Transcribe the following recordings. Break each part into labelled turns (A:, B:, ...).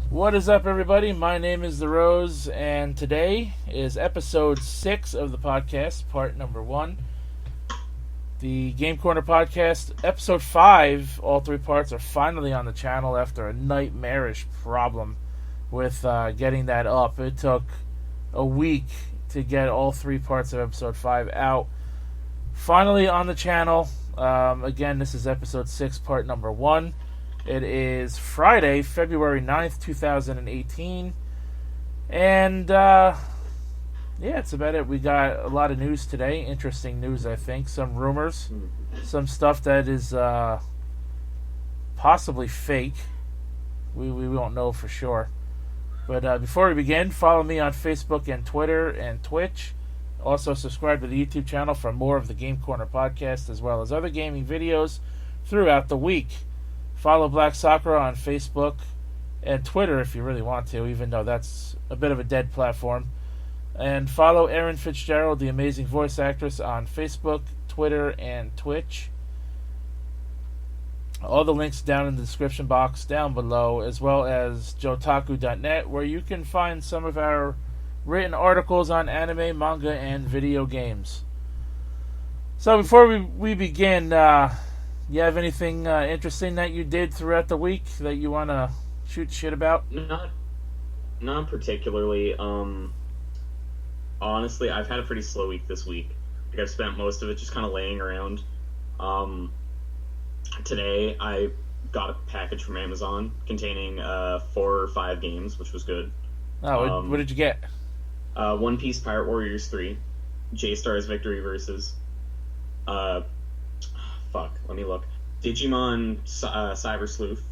A: What is up, everybody? My name is The Rose, and today is episode 6 of the podcast, part number 1. The Game Corner podcast, episode 5, all 3 parts are finally on the channel after a nightmarish problem with getting that up. It took a week to get all 3 parts of episode 5 out. Finally on the channel. Again, this is episode 6, part number 1. It is Friday, February 9th, 2018. And, that's about it. We got a lot of news today. Interesting news, I think. Some rumors. Some stuff that is possibly fake. We won't know for sure. But before we begin, follow me on Facebook and Twitter and Twitch. Also, subscribe to the YouTube channel for more of the Game Corner podcast, as well as other gaming videos throughout the week. Follow Black Sakura on Facebook and Twitter if you really want to, even though that's a bit of a dead platform. And follow Erin Fitzgerald, the amazing voice actress, on Facebook, Twitter, and Twitch. All the links down in the description box down below, as well as jotaku.net, where you can find some of our written articles on anime, manga, and video games. So before we begin, you have anything interesting that you did throughout the week that you want to shoot shit about?
B: Not particularly. Honestly, I've had a pretty slow week this week. Like, I've spent most of it just kind of laying around. Today, I got a package from Amazon containing 4 or 5 games, which was good.
A: Oh, what did you get?
B: One Piece Pirate Warriors 3, J-Star's Victory Versus, let me look. Digimon Cyber Sleuth,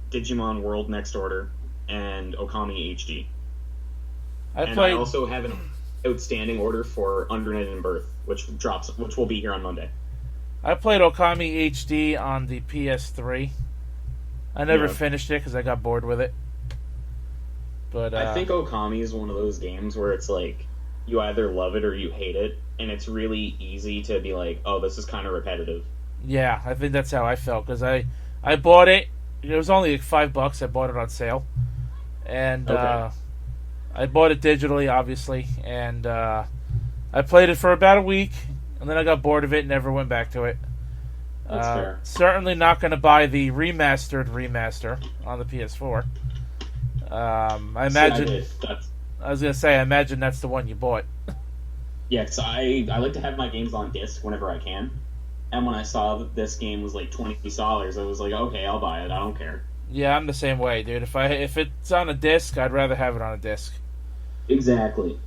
B: Digimon World Next Order, and Okami HD. I also have an outstanding order for Undernight and Birth, which will be here on Monday.
A: I played Okami HD on the PS3. I never finished it because I got bored with it. But
B: I think Okami is one of those games where it's like you either love it or you hate it, and it's really easy to be like, oh, this is kind of repetitive.
A: Yeah, I think that's how I felt, because I bought it. It was only like $5. I bought it on sale. And I bought it digitally, obviously. And I played it for about a week, and then I got bored of it and never went back to it.
B: That's fair.
A: Certainly not going to buy the remaster on the PS4. I imagine... I was going to say, I imagine that's the one you bought.
B: Yeah, because I like to have my games on disc whenever I can. And when I saw that this game was like $20, I was like, okay, I'll buy it. I don't care.
A: Yeah, I'm the same way, dude. If it's on a disc, I'd rather have it on a disc.
B: Exactly.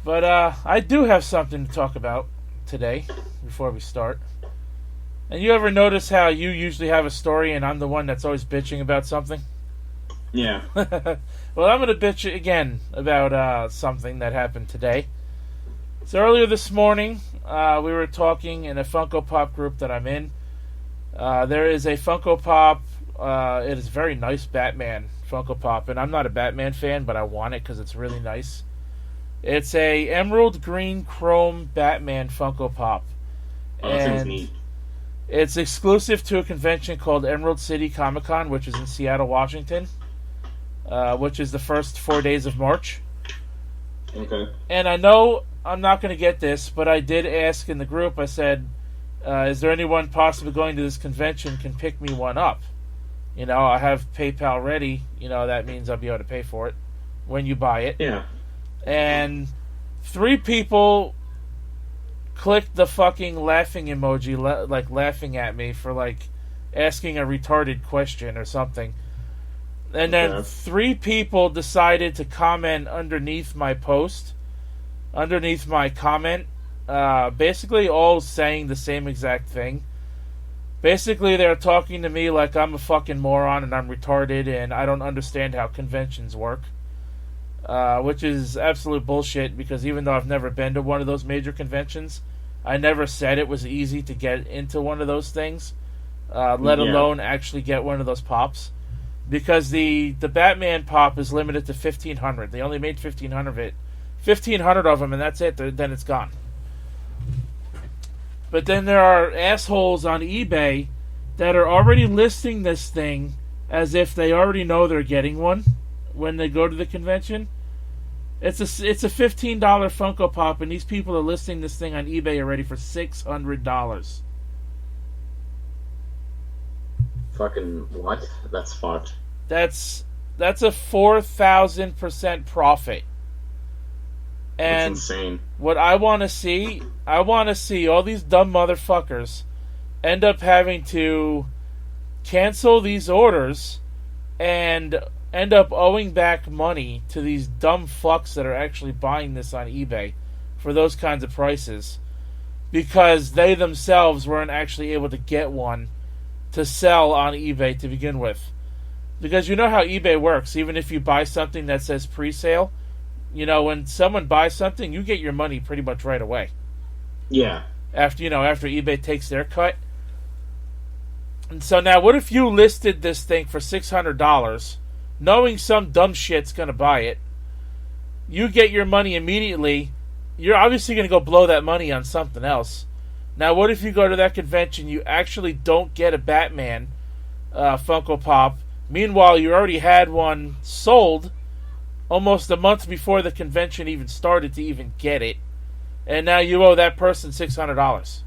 A: But I do have something to talk about today before we start. And you ever notice how you usually have a story and I'm the one that's always bitching about something?
B: Yeah.
A: Well, I'm going to bitch again about something that happened today. So earlier this morning, we were talking in a Funko Pop group that I'm in. There is a Funko Pop. It is a very nice Batman Funko Pop, and I'm not a Batman fan, but I want it because it's really nice. It's a emerald green chrome Batman Funko Pop.
B: Oh, that sounds neat.
A: It's exclusive to a convention called Emerald City Comic Con, which is in Seattle, Washington, which is the first 4 days of March.
B: Okay.
A: And I know I'm not going to get this, but I did ask in the group, I said, is there anyone possibly going to this convention can pick me one up? You know, I have PayPal ready. You know, that means I'll be able to pay for it when you buy it.
B: Yeah.
A: And 3 people clicked the fucking laughing emoji, like laughing at me for like asking a retarded question or something. And then 3 people decided to comment underneath my post, underneath my comment, basically all saying the same exact thing. Basically, they're talking to me like I'm a fucking moron and I'm retarded and I don't understand how conventions work. Which is absolute bullshit, because even though I've never been to one of those major conventions, I never said it was easy to get into one of those things, let alone actually get one of those pops. Because the Batman pop is limited to 1,500. They only made 1,500 of them, and that's it. Then it's gone. But then there are assholes on eBay that are already listing this thing as if they already know they're getting one. when they go to the convention. It's a $15 Funko Pop, and these people are listing this thing on eBay already for $600.
B: Fucking what? That's fucked.
A: That's a 4,000% profit. And
B: that's insane.
A: What I want to see all these dumb motherfuckers end up having to cancel these orders and end up owing back money to these dumb fucks that are actually buying this on eBay for those kinds of prices, because they themselves weren't actually able to get one to sell on eBay to begin with. Because you know how eBay works. Even if you buy something that says pre-sale, you know, when someone buys something, you get your money pretty much right away.
B: Yeah.
A: After eBay takes their cut. And so now, what if you listed this thing for $600, knowing some dumb shit's going to buy it? You get your money immediately. You're obviously going to go blow that money on something else. Now, what if you go to that convention, you actually don't get a Batman Funko Pop? Meanwhile, you already had one sold almost a month before the convention even started to even get it. And now you owe that person $600.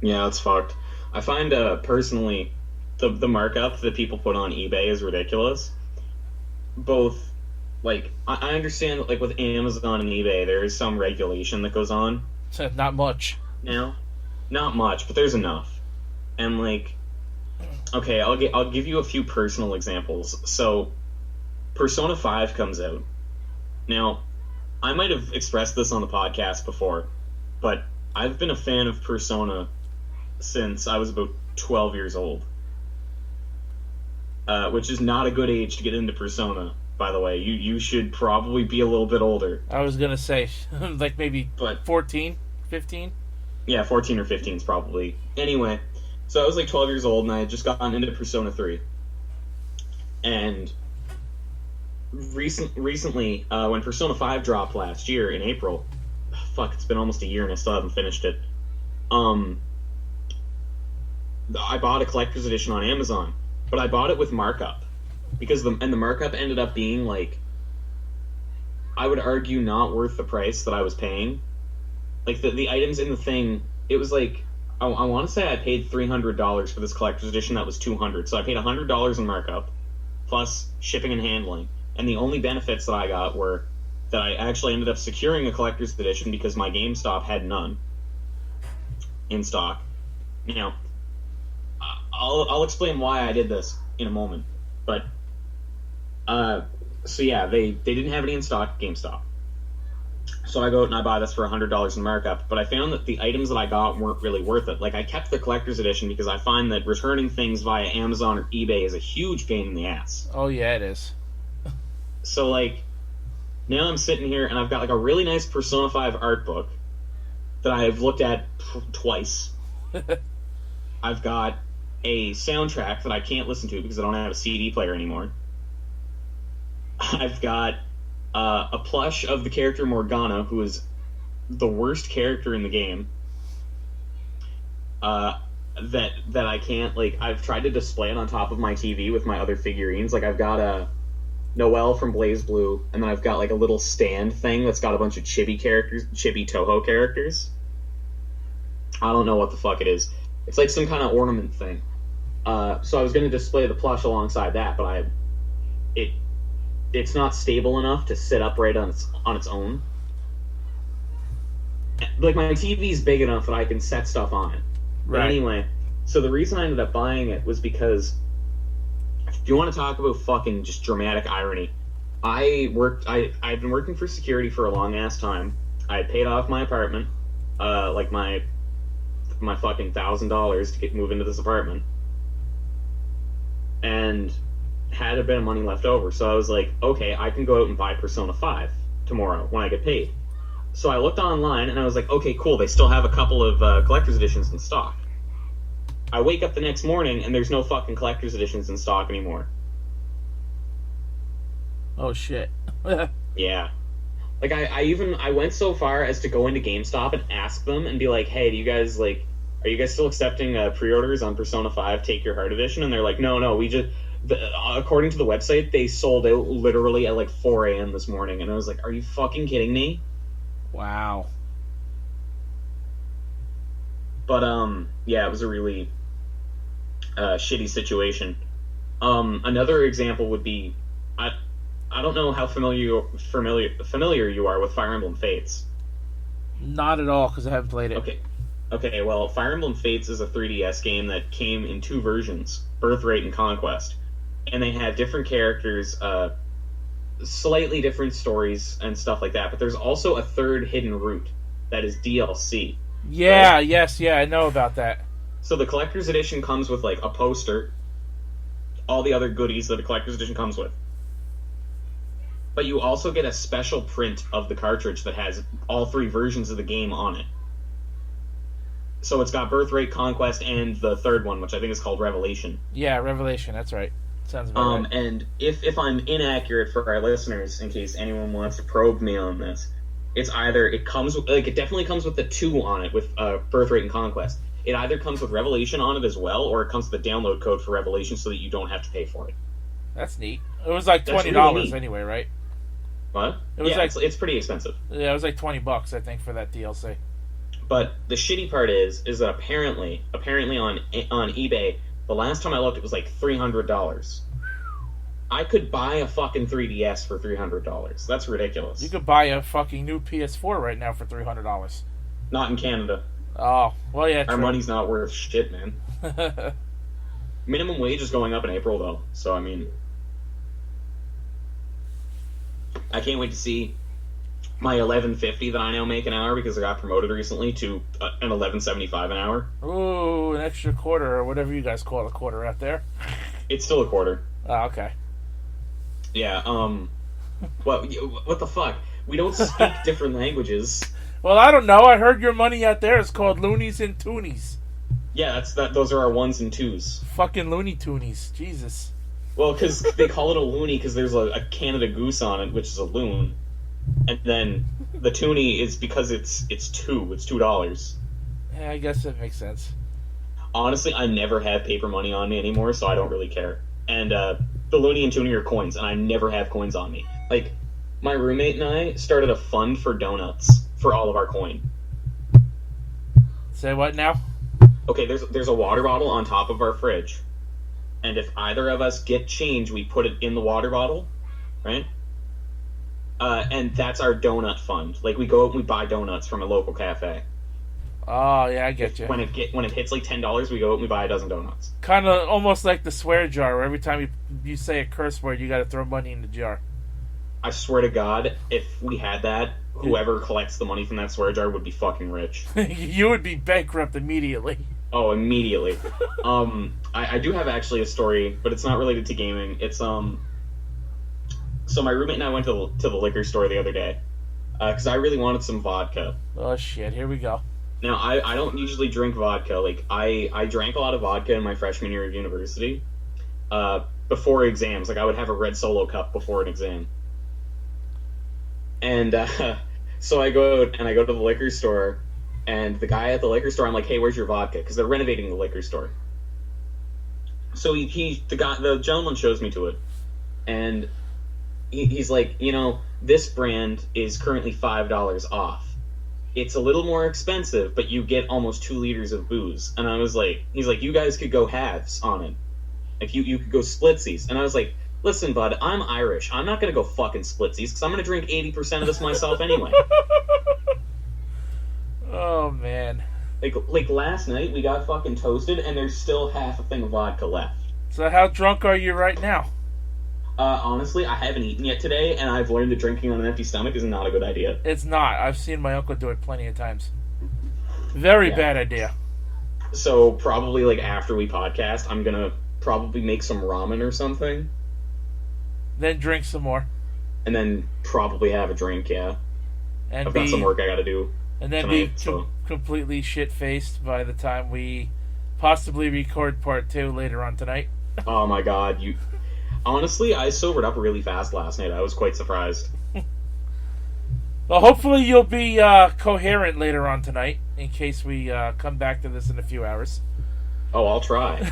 B: Yeah, that's fucked. I find, personally, the markup that people put on eBay is ridiculous. Both, like, I understand that, like, with Amazon and eBay, there is some regulation that goes on.
A: Not much.
B: Now, not much, but there's enough. And, like, okay, I'll give you a few personal examples. So, Persona 5 comes out. Now, I might have expressed this on the podcast before, but I've been a fan of Persona since I was about 12 years old. Which is not a good age to get into Persona, by the way. You should probably be a little bit older.
A: I was going to say, like maybe 14, 15?
B: Yeah, 14 or 15 is probably. Anyway, so I was like 12 years old, and I had just gotten into Persona 3. And recently, when Persona 5 dropped last year in April, it's been almost a year and I still haven't finished it. I bought a collector's edition on Amazon, but I bought it with markup, because the markup ended up being, like, I would argue not worth the price that I was paying. Like, the items in the thing, it was like, I want to say I paid $300 for this collector's edition that was $200, so I paid $100 in markup, plus shipping and handling. And the only benefits that I got were that I actually ended up securing a collector's edition because my GameStop had none in stock. Now, I'll explain why I did this in a moment. But, so yeah, they didn't have any in stock at GameStop. So I go out and I buy this for $100 in markup. But I found that the items that I got weren't really worth it. Like, I kept the collector's edition because I find that returning things via Amazon or eBay is a huge pain in the ass.
A: Oh, yeah, it is.
B: So, like, now I'm sitting here and I've got, like, a really nice Persona 5 art book that I've looked at twice. I've got a soundtrack that I can't listen to because I don't have a CD player anymore. I've got a plush of the character Morgana, who is the worst character in the game. That I can't, like, I've tried to display it on top of my TV with my other figurines. Like, I've got a Noelle from BlazBlue, and then I've got, like, a little stand thing that's got a bunch of Chibi Toho characters. I don't know what the fuck it is. It's like some kind of ornament thing. So I was going to display the plush alongside that, but it's not stable enough to sit upright on its own. Like, my TV's big enough that I can set stuff on it. Right. But anyway, so the reason I ended up buying it was because, if you want to talk about fucking just dramatic irony, I'd been working for security for a long ass time. I had paid off my apartment, like my fucking $1,000 to move into this apartment, and had a bit of money left over. So I was like, okay, I can go out and buy Persona 5 tomorrow when I get paid. So I looked online and I was like, okay, cool, they still have a couple of collector's editions in stock. I wake up the next morning and there's no fucking collector's editions in stock anymore.
A: Oh shit.
B: Yeah. Like, I went so far as to go into GameStop and ask them and be like, hey, are you guys still accepting pre-orders on Persona 5 Take Your Heart edition? And they're like, no, according to the website, they sold out literally at like 4 a.m. this morning, and I was like, "Are you fucking kidding me?"
A: Wow.
B: But yeah, it was a really shitty situation. Another example would be, I don't know how familiar you are with Fire Emblem Fates.
A: Not at all, because I haven't played it.
B: Okay. Well, Fire Emblem Fates is a 3DS game that came in 2 versions, Birthright and Conquest, and they have different characters, slightly different stories and stuff like that. But there's also a third hidden route that is DLC.
A: Yeah.
B: Right?
A: Yes. Yeah. I know about that.
B: So the collector's edition comes with like a poster, all the other goodies that a collector's edition comes with. But you also get a special print of the cartridge that has all 3 versions of the game on it. So it's got Birthright, Conquest, and the third one, which I think is called Revelation.
A: Yeah, Revelation, that's right. Sounds about right.
B: And if I'm inaccurate for our listeners, in case anyone wants to probe me on this, it's either it definitely comes with the 2 on it, with Birthright and Conquest. It either comes with Revelation on it as well, or it comes with the download code for Revelation so that you don't have to pay for it.
A: That's neat. It was like $20 really anyway, right?
B: What?
A: It was
B: it's pretty expensive.
A: Yeah, it was like $20, I think, for that DLC.
B: But the shitty part is that apparently on eBay, the last time I looked, it was like $300. I could buy a fucking 3DS for $300. That's ridiculous.
A: You could buy a fucking new PS4 right now for $300.
B: Not in Canada.
A: Oh, well, yeah,
B: Our money's not worth shit, man. Minimum wage is going up in April, though. So, I mean, I can't wait to see my $11.50 that I now make an hour because I got promoted recently to an $11.75 an hour.
A: Ooh, an extra quarter, or whatever you guys call a quarter out there.
B: It's still a quarter.
A: Oh, okay.
B: Yeah, what the fuck? We don't speak different languages.
A: Well, I don't know. I heard your money out there is called loonies and toonies.
B: Yeah, those are our 1s and 2s.
A: Fucking Looney Toonies. Jesus.
B: Well, because they call it a loony because there's a Canada Goose on it, which is a loon. And then the toonie is because it's $2.
A: Yeah, I guess that makes sense.
B: Honestly, I never have paper money on me anymore, so I don't really care. And the loony and toonie are coins, and I never have coins on me. Like, my roommate and I started a fund for donuts for all of our coin.
A: Say what now?
B: Okay, there's a water bottle on top of our fridge, and if either of us get change, we put it in the water bottle, right? And that's our donut fund. Like, we go out and we buy donuts from a local cafe.
A: Oh, yeah, I get you.
B: When it hits like $10, we go out and we buy a dozen donuts.
A: Kind of almost like the swear jar, where every time you say a curse word, you got to throw money in the jar.
B: I swear to God, if we had that, whoever collects the money from that swear jar would be fucking rich.
A: You would be bankrupt immediately.
B: Oh, immediately. I do have actually a story, but it's not related to gaming. It's so my roommate and I went to the liquor store the other day because I really wanted some vodka.
A: Oh shit! Here we go.
B: Now I don't usually drink vodka. Like I drank a lot of vodka in my freshman year of university before exams. Like I would have a red Solo cup before an exam. And so I go out and I go to the liquor store, and the guy at the liquor store, I'm like, "Hey, where's your vodka?" Because they're renovating the liquor store. So the gentleman shows me to it, and he's like, this brand is currently $5 off. It's a little more expensive, but you get almost 2 liters of booze. And I was like, he's like, you guys could go halves on it. Like, you could go splitsies. And I was like, listen, bud, I'm Irish. I'm not going to go fucking splitsies, because I'm going to drink 80% of this myself anyway.
A: Oh, man.
B: Like last night, we got fucking toasted, and there's still half a thing of vodka left.
A: So how drunk are you right now?
B: Honestly, I haven't eaten yet today, and I've learned that drinking on an empty stomach is not a good idea.
A: It's not. I've seen my uncle do it plenty of times. Very bad idea.
B: So probably like after we podcast, I'm gonna probably make some ramen or something.
A: Then drink some more.
B: And then probably have a drink, yeah.
A: And
B: I've got some work I gotta do.
A: And then
B: tonight,
A: be completely shit-faced by the time we possibly record part 2 later on tonight.
B: Oh my god, Honestly, I sobered up really fast last night. I was quite surprised.
A: Well, hopefully you'll be coherent later on tonight, in case we come back to this in a few hours.
B: Oh, I'll try.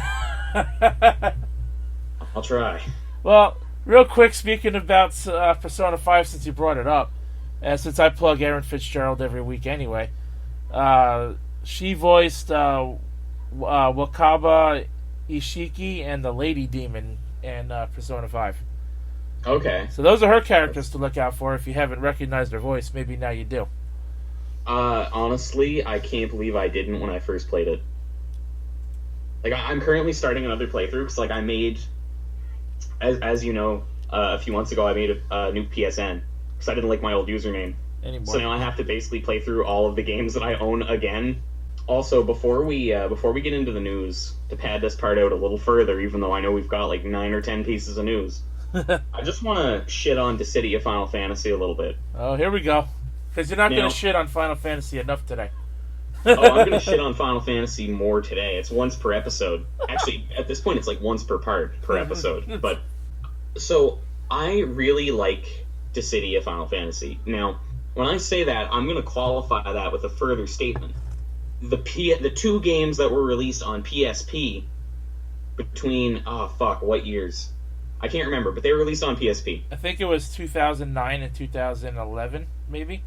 B: I'll try.
A: Well, real quick, speaking about Persona 5, since you brought it up, and since I plug Erin Fitzgerald every week anyway, she voiced Wakaba Ishiki and the Lady Demon in Persona 5.
B: Okay.
A: So those are her characters to look out for. If you haven't recognized her voice, maybe now you do.
B: Honestly, I can't believe I didn't when I first played it. Like, I'm currently starting another playthrough, because, like, I made, as you know, a few months ago, I made a new PSN, because I didn't like my old username.
A: Anymore.
B: So now I have to basically play through all of the games that I own again. Also, before we get into the news, to pad this part out a little further, even though I know we've got, like, 9 or 10 pieces of news, I just want to shit on Dissidia Final Fantasy a little bit.
A: Oh, here we go. Because you're not going to shit on Final Fantasy enough today.
B: I'm going to shit on Final Fantasy more today. It's once per episode. Actually, at this point, it's like once per part per episode. But so I really like Dissidia Final Fantasy. Now, when I say that, I'm going to qualify that with a further statement. The two games that were released on PSP between what years? I can't remember, but they were released on PSP.
A: I think it was 2009 and 2011, maybe.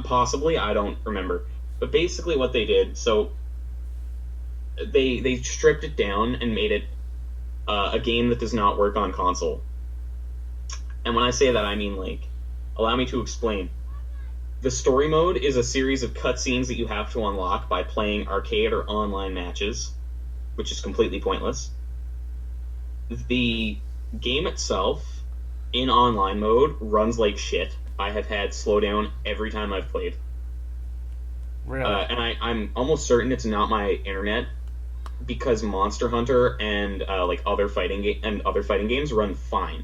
B: Possibly, I don't remember. But basically what they did, so they stripped it down and made it a game that does not work on console. And when I say that, I mean, like, allow me to explain. The story mode is a series of cutscenes that you have to unlock by playing arcade or online matches, which is completely pointless. The game itself, in online mode, runs like shit. I have had slowdown every time I've played.
A: Really?
B: And I'm almost certain it's not my internet, because Monster Hunter and like other fighting games run fine.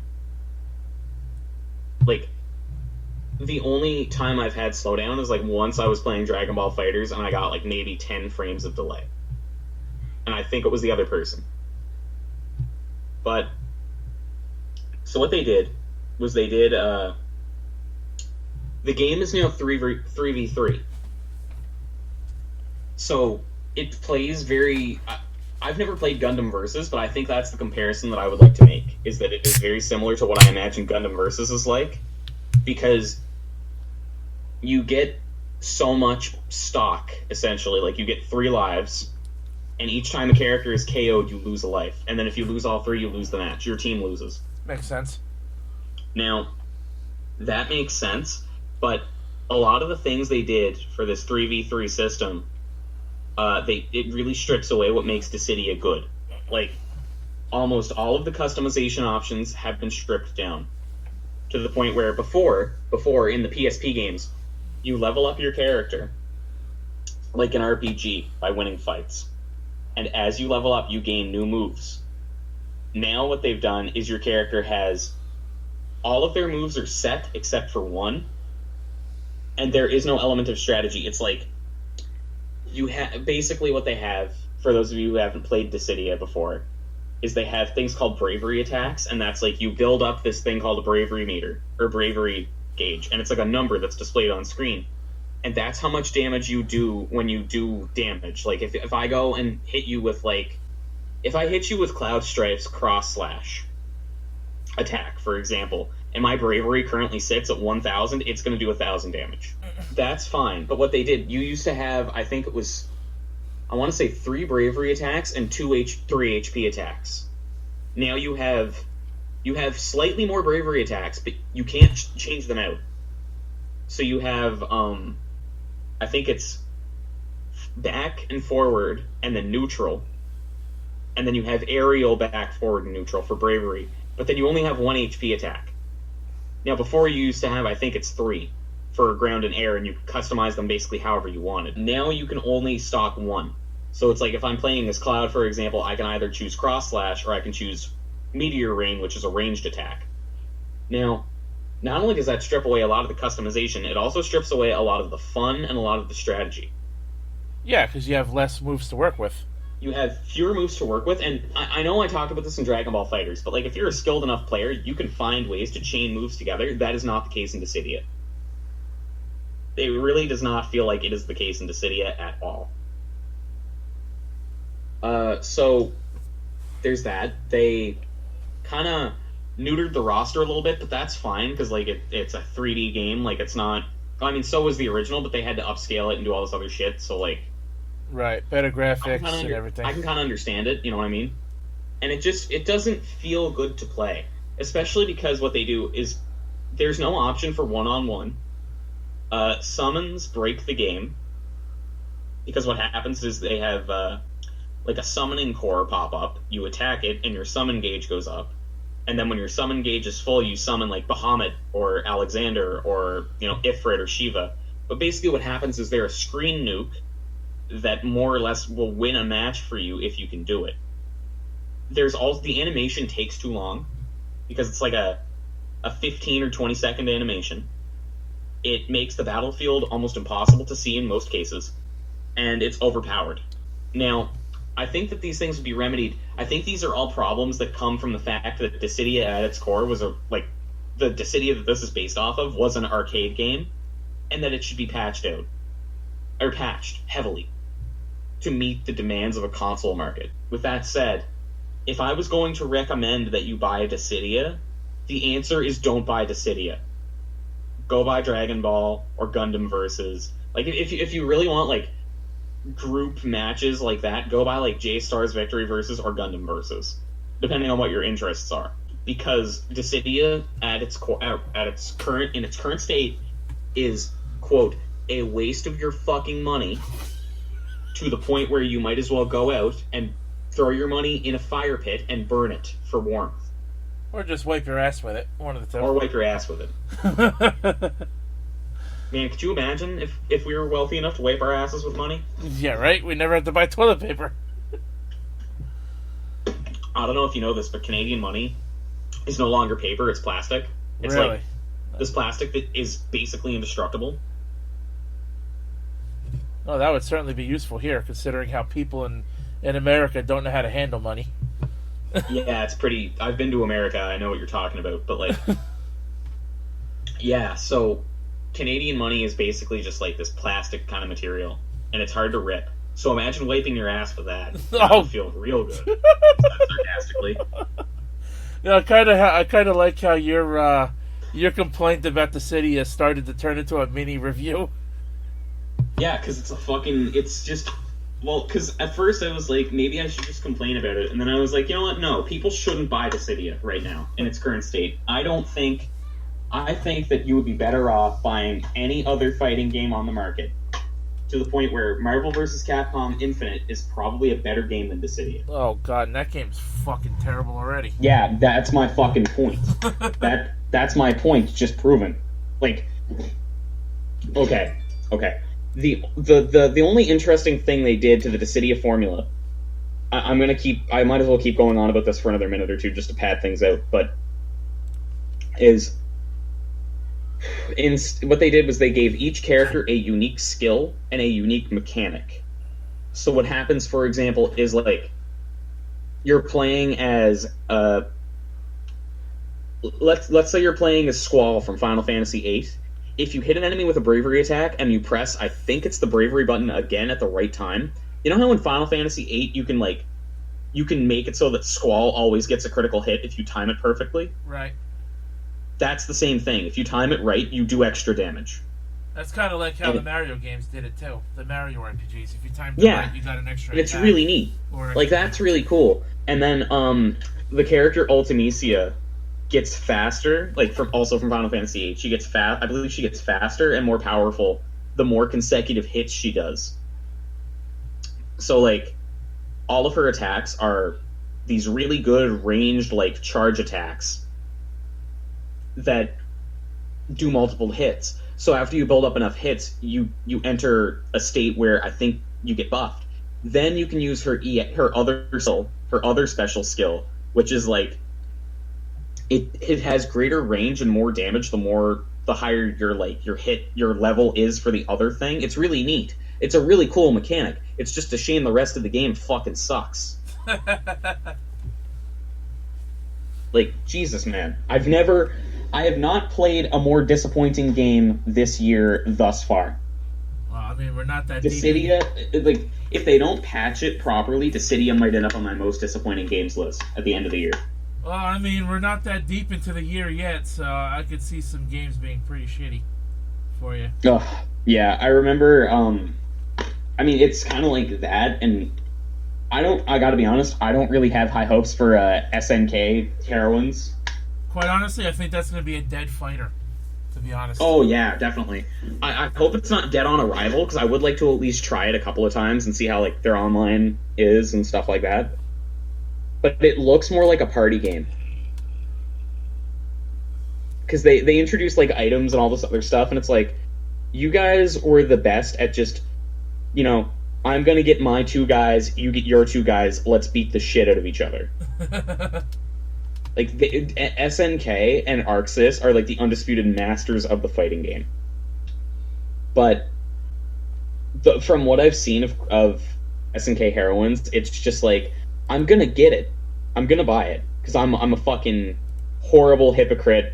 B: Like, the only time I've had slowdown is like once I was playing Dragon Ball FighterZ and I got like maybe 10 frames of delay, and I think it was the other person. But so what they did was the game is now 3v3. So it plays very... I've never played Gundam Versus, but I think that's the comparison that I would like to make, is that it is very similar to what I imagine Gundam Versus is like, because you get so much stock, essentially. Like, you get 3 lives, and each time a character is KO'd, you lose a life. And then if you lose all 3, you lose the match. Your team loses.
A: Makes sense.
B: Now, that makes sense, but a lot of the things they did for this 3v3 system, it really strips away what makes Dissidia good. Like, almost all of the customization options have been stripped down, to the point where before in the PSP games, you level up your character like an RPG by winning fights. And as you level up, you gain new moves. Now what they've done is your character has... all of their moves are set except for one, and there is no element of strategy. It's like... basically what they have, for those of you who haven't played Dissidia before, is they have things called bravery attacks, and that's like you build up this thing called a bravery meter, or bravery gauge, and it's like a number that's displayed on screen. And that's how much damage you do when you do damage. Like, if I go and hit you with, like... if I hit you with Cloud Strife's cross-slash attack, for example, and my bravery currently sits at 1,000, it's going to do 1,000 damage. That's fine. But what they did, you used to have, I think it was... I want to say 3 bravery attacks and 3 HP attacks. Now you have slightly more bravery attacks, but you can't change them out. So you have, I think it's back and forward and then neutral. And then you have aerial, back, forward, and neutral for bravery. But then you only have 1 HP attack. Now before you used to have, I think it's 3 for ground and air, and you could customize them basically however you wanted. Now you can only stock 1. So it's like if I'm playing as Cloud, for example, I can either choose Cross Slash or I can choose Meteor Rain, which is a ranged attack. Now, not only does that strip away a lot of the customization, it also strips away a lot of the fun and a lot of the strategy.
A: Yeah, because you have less moves to work with.
B: You have fewer moves to work with, and I know I talked about this in Dragon Ball FighterZ, but like if you're a skilled enough player, you can find ways to chain moves together. That is not the case in Dissidia. It really does not feel like it is the case in Dissidia at all. So there's that. They kind of neutered the roster a little bit, but that's fine because like it's a 3D game. Like it's not. I mean, so was the original, but they had to upscale it and do all this other shit. So like,
A: right, better graphics and everything.
B: I can kind of understand it. You know what I mean? And it doesn't feel good to play, especially because what they do is there's no option for one-on-one. Summons break the game because what happens is they have like a summoning core pop up. You attack it, and your summon gauge goes up. And then when your summon gauge is full, you summon like Bahamut or Alexander or Ifrit or Shiva. But basically, what happens is they're a screen nuke that more or less will win a match for you if you can do it. The animation takes too long because it's like a 15 or 20 second animation. It makes the battlefield almost impossible to see in most cases, and it's overpowered. Now, I think that these things would be remedied. I think these are all problems that come from the fact that Dissidia at its core was the Dissidia that this is based off of was an arcade game, and that it should be patched heavily to meet the demands of a console market. With that said, if I was going to recommend that you buy Dissidia, the answer is don't buy Dissidia. Go buy Dragon Ball or Gundam Versus. Like if you really want like group matches like that, go buy like J-Star's Victory Versus or Gundam Versus, depending on what your interests are. Because Dissidia at its current state is, quote, a waste of your fucking money to the point where you might as well go out and throw your money in a fire pit and burn it for warmth.
A: Or just wipe your ass with it. One of the two.
B: Or wipe your ass with it. Man, could you imagine if we were wealthy enough to wipe our asses with money?
A: Yeah, right? We never had to buy toilet paper.
B: I don't know if you know this, but Canadian money is no longer paper, it's plastic. It's
A: really?
B: Like this plastic that is basically indestructible.
A: Oh, that would certainly be useful here, considering how people in America don't know how to handle money.
B: Yeah, it's pretty... I've been to America, I know what you're talking about, but like... Yeah, so Canadian money is basically just like this plastic kind of material, and it's hard to rip. So imagine wiping your ass with that.
A: Oh.
B: It feel real good. Sarcastically.
A: Yeah, I kind of like how your complaint about the city has started to turn into a mini review.
B: Yeah, because it's just... Well, because at first I was like, maybe I should just complain about it. And then I was like, you know what? No, people shouldn't buy Dissidia right now in its current state. I think that you would be better off buying any other fighting game on the market, to the point where Marvel vs. Capcom Infinite is probably a better game than Dissidia.
A: Oh, God, and that game's fucking terrible already.
B: Yeah, that's my fucking point. That's my point, just proven. Like, okay. The only interesting thing they did to the Dissidia formula, I might as well keep going on about this for another minute or two just to pad things out, but what they did was they gave each character a unique skill and a unique mechanic. So what happens, for example, is like you're playing as let's say you're playing as Squall from Final Fantasy VIII. If you hit an enemy with a bravery attack and you press, I think it's the bravery button again at the right time. You know how in Final Fantasy VIII you can make it so that Squall always gets a critical hit if you time it perfectly?
A: Right.
B: That's the same thing. If you time it right, you do extra damage.
A: That's kind of like how the Mario games did it too. The Mario RPGs. If you timed it right, you got an extra
B: attack. It's really neat. Like, that's really cool. And then the character Ultimisia gets faster, like from Final Fantasy VIII. I believe she gets faster and more powerful the more consecutive hits she does. So like all of her attacks are these really good ranged like charge attacks that do multiple hits. So after you build up enough hits, you enter a state where I think you get buffed. Then you can use her other special skill, which is like it has greater range and more damage the higher your level is for the other thing. It's really neat. It's a really cool mechanic. It's just a shame the rest of the game fucking sucks. Like, Jesus, man. I have not played a more disappointing game this year thus far.
A: Well, I mean, we're not that
B: Dissidia, like, if they don't patch it properly, Dissidia might end up on my most disappointing games list at the end of the year.
A: Well, I mean, we're not that deep into the year yet, so I could see some games being pretty shitty for you.
B: Oh, yeah, I remember, I mean, it's kind of like that, and I gotta be honest, I don't really have high hopes for SNK Heroines.
A: Quite honestly, I think that's going to be a dead fighter, to be honest.
B: Oh, yeah, definitely. I hope it's not dead on arrival, because I would like to at least try it a couple of times and see how, like, their online is and stuff like that. But it looks more like a party game. Because they introduce, like, items and all this other stuff, and it's like, you guys were the best at just, you know, I'm gonna get my 2 guys, you get your 2 guys, let's beat the shit out of each other. Like, SNK and ArcSys are, like, the undisputed masters of the fighting game. But from what I've seen of SNK Heroines, it's just like, I'm gonna get it. I'm gonna buy it. Because I'm a fucking horrible hypocrite,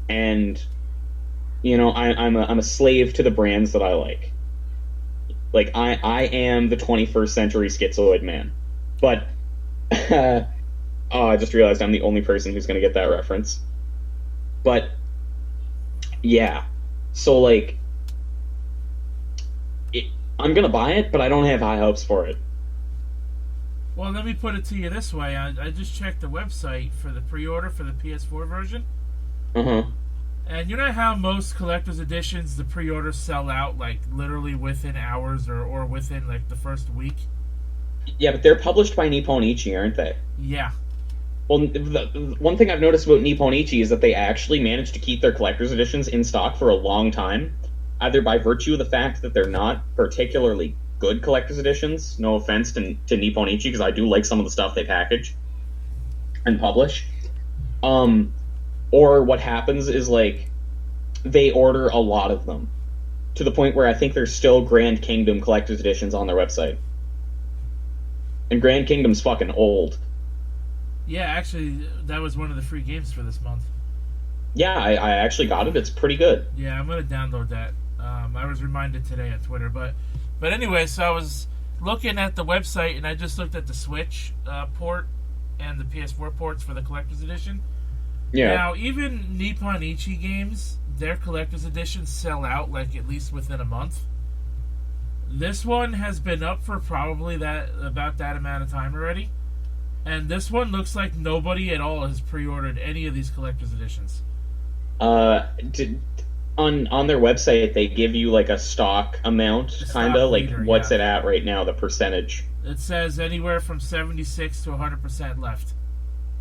B: and, you know, I'm a slave to the brands that I like. Like, I am the 21st century schizoid man. But, oh, I just realized I'm the only person who's gonna get that reference. But, yeah. So, like, I'm gonna buy it, but I don't have high hopes for it.
A: Well, let me put it to you this way. I just checked the website for the pre-order for the PS4 version.
B: Uh-huh.
A: And you know how most collector's editions, the pre-orders sell out, like, literally within hours or within, like, the first week?
B: Yeah, but they're published by Nippon Ichi, aren't they?
A: Yeah.
B: Well, the one thing I've noticed about Nippon Ichi is that they actually managed to keep their collector's editions in stock for a long time, either by virtue of the fact that they're not particularly good collector's editions, no offense to Nippon Ichi, because I do like some of the stuff they package and publish, or what happens is, like, they order a lot of them, to the point where I think there's still Grand Kingdom collector's editions on their website. And Grand Kingdom's fucking old.
A: Yeah, actually, that was one of the free games for this month.
B: Yeah, I actually got it. It's pretty good.
A: Yeah, I'm going to download that. I was reminded today on Twitter. But anyway, so I was looking at the website, and I just looked at the Switch port and the PS4 ports for the Collector's Edition.
B: Yeah.
A: Now, even Nippon Ichi games, their Collector's Editions sell out, like, at least within a month. This one has been up for probably about that amount of time already. And this one looks like nobody at all has pre-ordered any of these Collector's Editions.
B: On their website, they give you, like, a stock amount, kind of, like, what's it at right now, the percentage?
A: It says anywhere from 76 to 100% left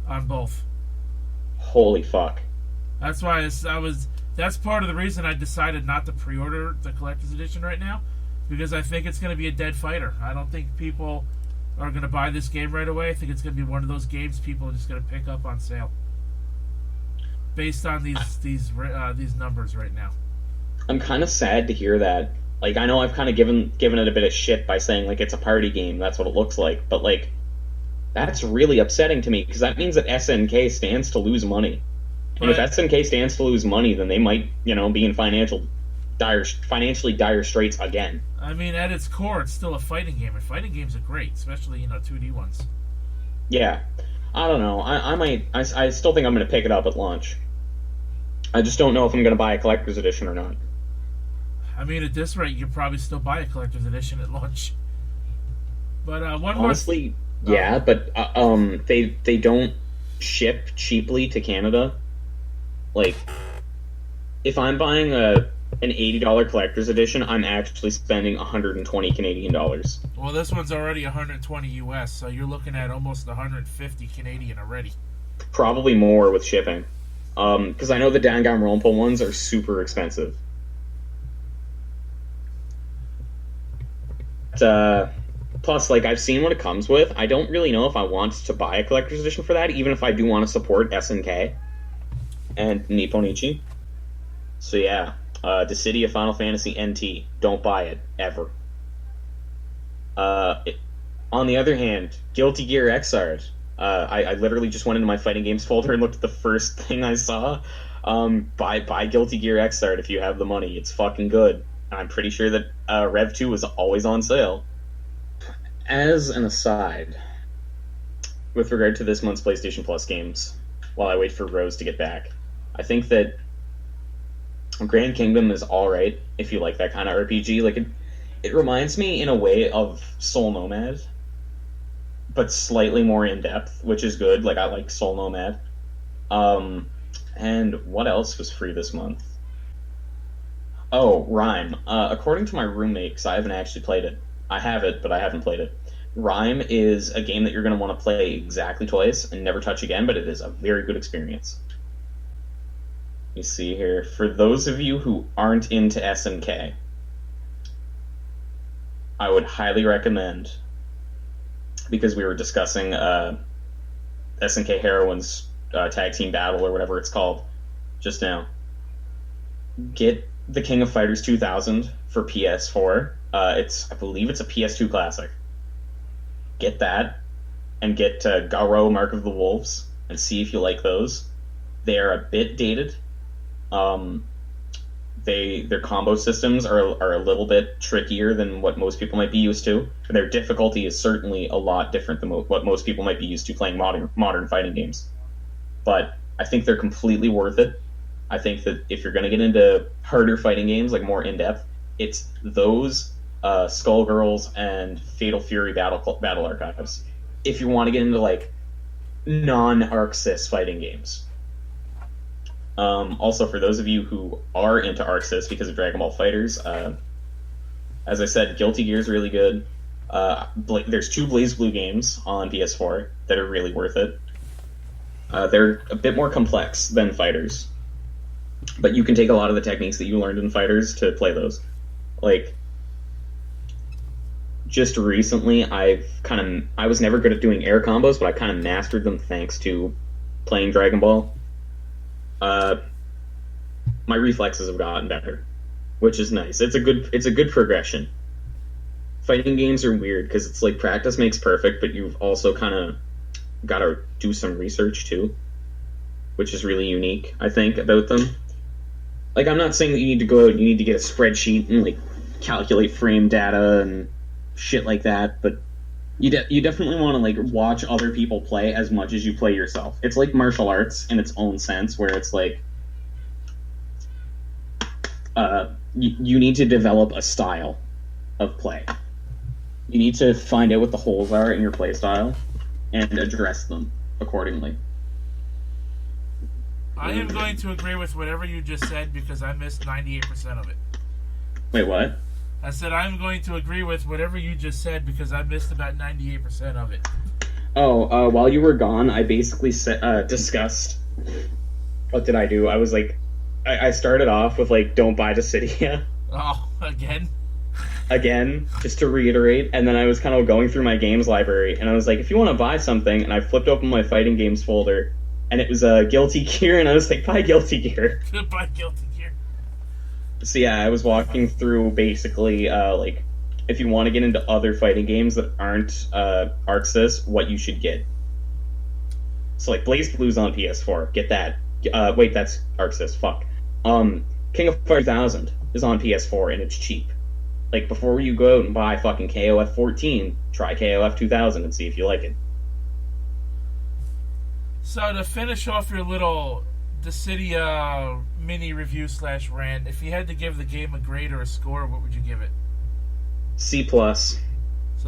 A: on both.
B: Holy fuck.
A: That's why that's part of the reason I decided not to pre-order the Collector's Edition right now, because I think it's going to be a dead fighter. I don't think people are going to buy this game right away. I think it's going to be one of those games people are just going to pick up on sale, based on these numbers right now.
B: I'm kind of sad to hear that. Like, I know I've kind of given it a bit of shit by saying, like, it's a party game, that's what it looks like, but, like, that's really upsetting to me, because that means that SNK stands to lose money. And if SNK stands to lose money, then they might, you know, be in financially dire straits again.
A: I mean, at its core, it's still a fighting game, and fighting games are great, especially, you know, 2D ones.
B: Yeah. I don't know. I still think I'm going to pick it up at launch. I just don't know if I'm going to buy a collector's edition or not.
A: I mean, at this rate, you could probably still buy a collector's edition at launch. But
B: honestly, yeah, but they don't ship cheaply to Canada. Like, if I'm buying an $80 collector's edition, I'm actually spending 120 Canadian dollars.
A: Well, this one's already 120 US, so you're looking at almost 150 Canadian already.
B: Probably more with shipping. Because I know the Danganronpa ones are super expensive. Plus, like, I've seen what it comes with. I don't really know if I want to buy a collector's edition for that, even if I do want to support SNK and Nippon Ichi. So yeah, Dissidia Final Fantasy NT. Don't buy it, ever. On the other hand, Guilty Gear Xrd. I literally just went into my fighting games folder and looked at the first thing I saw. Buy Guilty Gear Xrd if you have the money. It's fucking good. I'm pretty sure that Rev 2 is always on sale. As an aside, with regard to this month's PlayStation Plus games, while I wait for Rose to get back. I think that Grand Kingdom is alright if you like that kind of RPG. Like, it reminds me in a way of Soul Nomad, but slightly more in-depth, which is good. Like, I like Soul Nomad. And what else was free this month? Oh, Rime. According to my roommate, because I haven't actually played it. I have it, but I haven't played it. Rime is a game that you're going to want to play exactly twice and never touch again, but it is a very good experience. Let me see here. For those of you who aren't into SNK, I would highly recommend, because we were discussing SNK Heroines Tag Team Battle or whatever it's called just now, get the King of Fighters 2000 for PS4. I believe it's a PS2 classic. Get that, and get Garo Mark of the Wolves, and see if you like those. They are a bit dated. Their combo systems are a little bit trickier than what most people might be used to. Their difficulty is certainly a lot different than what most people might be used to playing modern fighting games. But I think they're completely worth it. I think that if you're going to get into harder fighting games, like more in-depth, it's those, Skullgirls, and Fatal Fury Battle Archives. If you want to get into, like, non-ArcSys fighting games. Also, for those of you who are into ArcSys because of Dragon Ball FighterZ, as I said, Guilty Gear is really good. There's 2 BlazBlue games on PS4 that are really worth it. They're a bit more complex than FighterZ, but you can take a lot of the techniques that you learned in FighterZ to play those. Like, just recently, I was never good at doing air combos, but I kind of mastered them thanks to playing Dragon Ball. My reflexes have gotten better, which is nice. It's a good progression. Fighting games are weird because it's like practice makes perfect, but you've also kind of got to do some research too, which is really unique, I think, about them. Like, I'm not saying that you need to go out and you need to get a spreadsheet and like calculate frame data and shit like that, but you definitely want to like watch other people play as much as you play yourself. It's like martial arts in its own sense, where it's like you need to develop a style of play. You need to find out what the holes are in your play style and address them accordingly.
A: I am going to agree with whatever you just said because I missed 98% of it.
B: Wait, what?
A: I said I'm going to agree with whatever you just said because I missed about 98% of it.
B: Oh, while you were gone, I basically discussed... What did I do? I was like... I started off with, like, don't buy Dissidia.
A: Oh, again?
B: Again, just to reiterate, and then I was kind of going through my games library, and I was like, if you want to buy something, and I flipped open my fighting games folder, and it was Guilty Gear, and I was like, buy Guilty Gear.
A: Buy Guilty Gear.
B: So yeah, I was walking through basically, like, if you want to get into other fighting games that aren't ArcSys, what you should get. So like, BlazBlue's on PS4, get that. Wait, that's ArcSys, fuck. King of Fighters 1000 is on PS4, and it's cheap. Like, before you go out and buy fucking KOF 14, try KOF 2000 and see if you like it.
A: So to finish off your little Dissidia mini review / rant, if you had to give the game a grade or a score, what would you give it?
B: C+.
A: So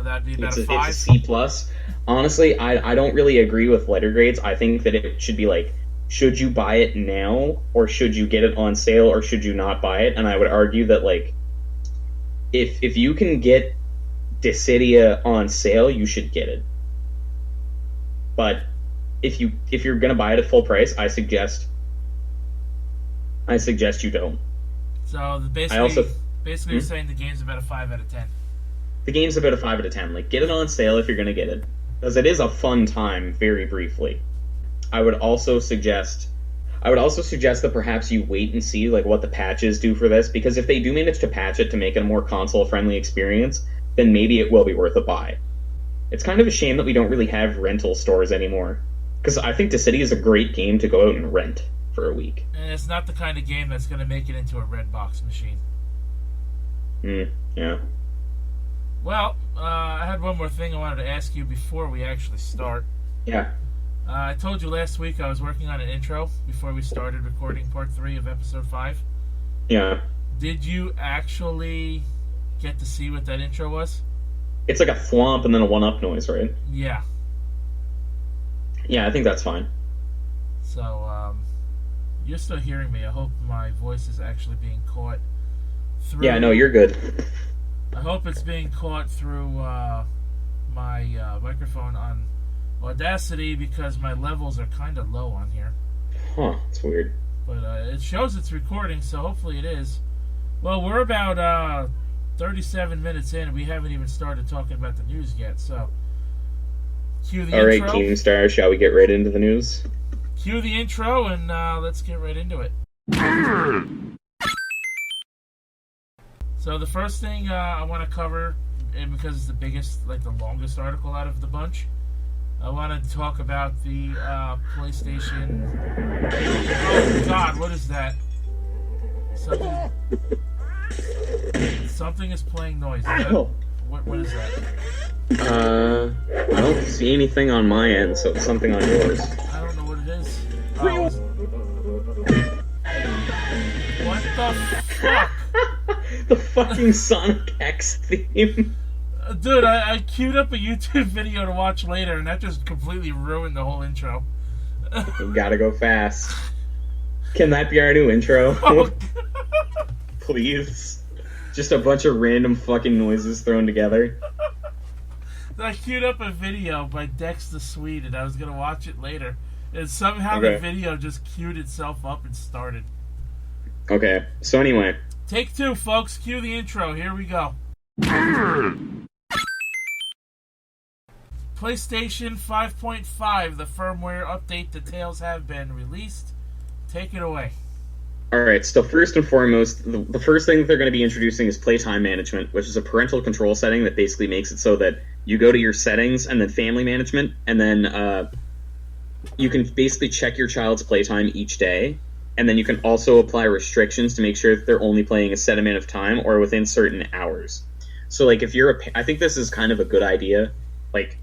A: that'd be about a 5?
B: It's a C+. Honestly, I don't really agree with letter grades. I think that it should be like, should you buy it now, or should you get it on sale, or should you not buy it? And I would argue that, like, if you can get Dissidia on sale, you should get it. But if you're gonna buy it at full price, I suggest you don't.
A: So basically you're saying the game's about a 5 out of 10.
B: The game's about a 5 out of 10. Like, get it on sale if you're gonna get it, because it is a fun time. Very briefly, I would also suggest that perhaps you wait and see like what the patches do for this, because if they do manage to patch it to make it a more console-friendly experience, then maybe it will be worth a buy. It's kind of a shame that we don't really have rental stores anymore, because I think Dissidia is a great game to go out and rent for a week.
A: And it's not the kind of game that's going to make it into a red box machine.
B: Yeah.
A: Well, I had one more thing I wanted to ask you before we actually start.
B: Yeah.
A: I told you last week I was working on an intro before we started recording part 3 of episode 5.
B: Yeah.
A: Did you actually get to see what that intro was?
B: It's like a thwomp and then a one-up noise, right?
A: Yeah.
B: Yeah, I think that's fine.
A: So, you're still hearing me. I hope my voice is actually being caught through...
B: Yeah, no, you're good.
A: I hope it's being caught through my microphone on Audacity, because my levels are kind of low on here.
B: Huh, that's weird.
A: But it shows it's recording, so hopefully it is. Well, we're about 37 minutes in, and we haven't even started talking about the news yet, so... Cue the intro.
B: Alright, Keemstar, shall we get right into the news?
A: Cue the intro, and let's get right into it. So the first thing I want to cover, and because it's the biggest, like the longest article out of the bunch, I want to talk about the PlayStation... Oh God, what is that? Something is playing noise. What is that?
B: I don't see anything on my end, so it's something on yours.
A: I don't know what it is. Oh, what the fuck?
B: The fucking Sonic X theme.
A: Dude, I queued up a YouTube video to watch later, and that just completely ruined the whole intro.
B: You gotta go fast. Can that be our new intro?
A: Oh.
B: Please. Just a bunch of random fucking noises thrown together.
A: I queued up a video by Dex the Swede, and I was gonna watch it later. And somehow the video just queued itself up and started.
B: Okay, so anyway.
A: Take 2, folks. Cue the intro. Here we go. PlayStation 5.5, the firmware update details have been released. Take it away.
B: Alright, so first and foremost, the first thing that they're going to be introducing is playtime management, which is a parental control setting that basically makes it so that you go to your settings and then family management, and then you can basically check your child's playtime each day, and then you can also apply restrictions to make sure that they're only playing a set amount of time or within certain hours. So, like, if you're I think this is kind of a good idea. Like,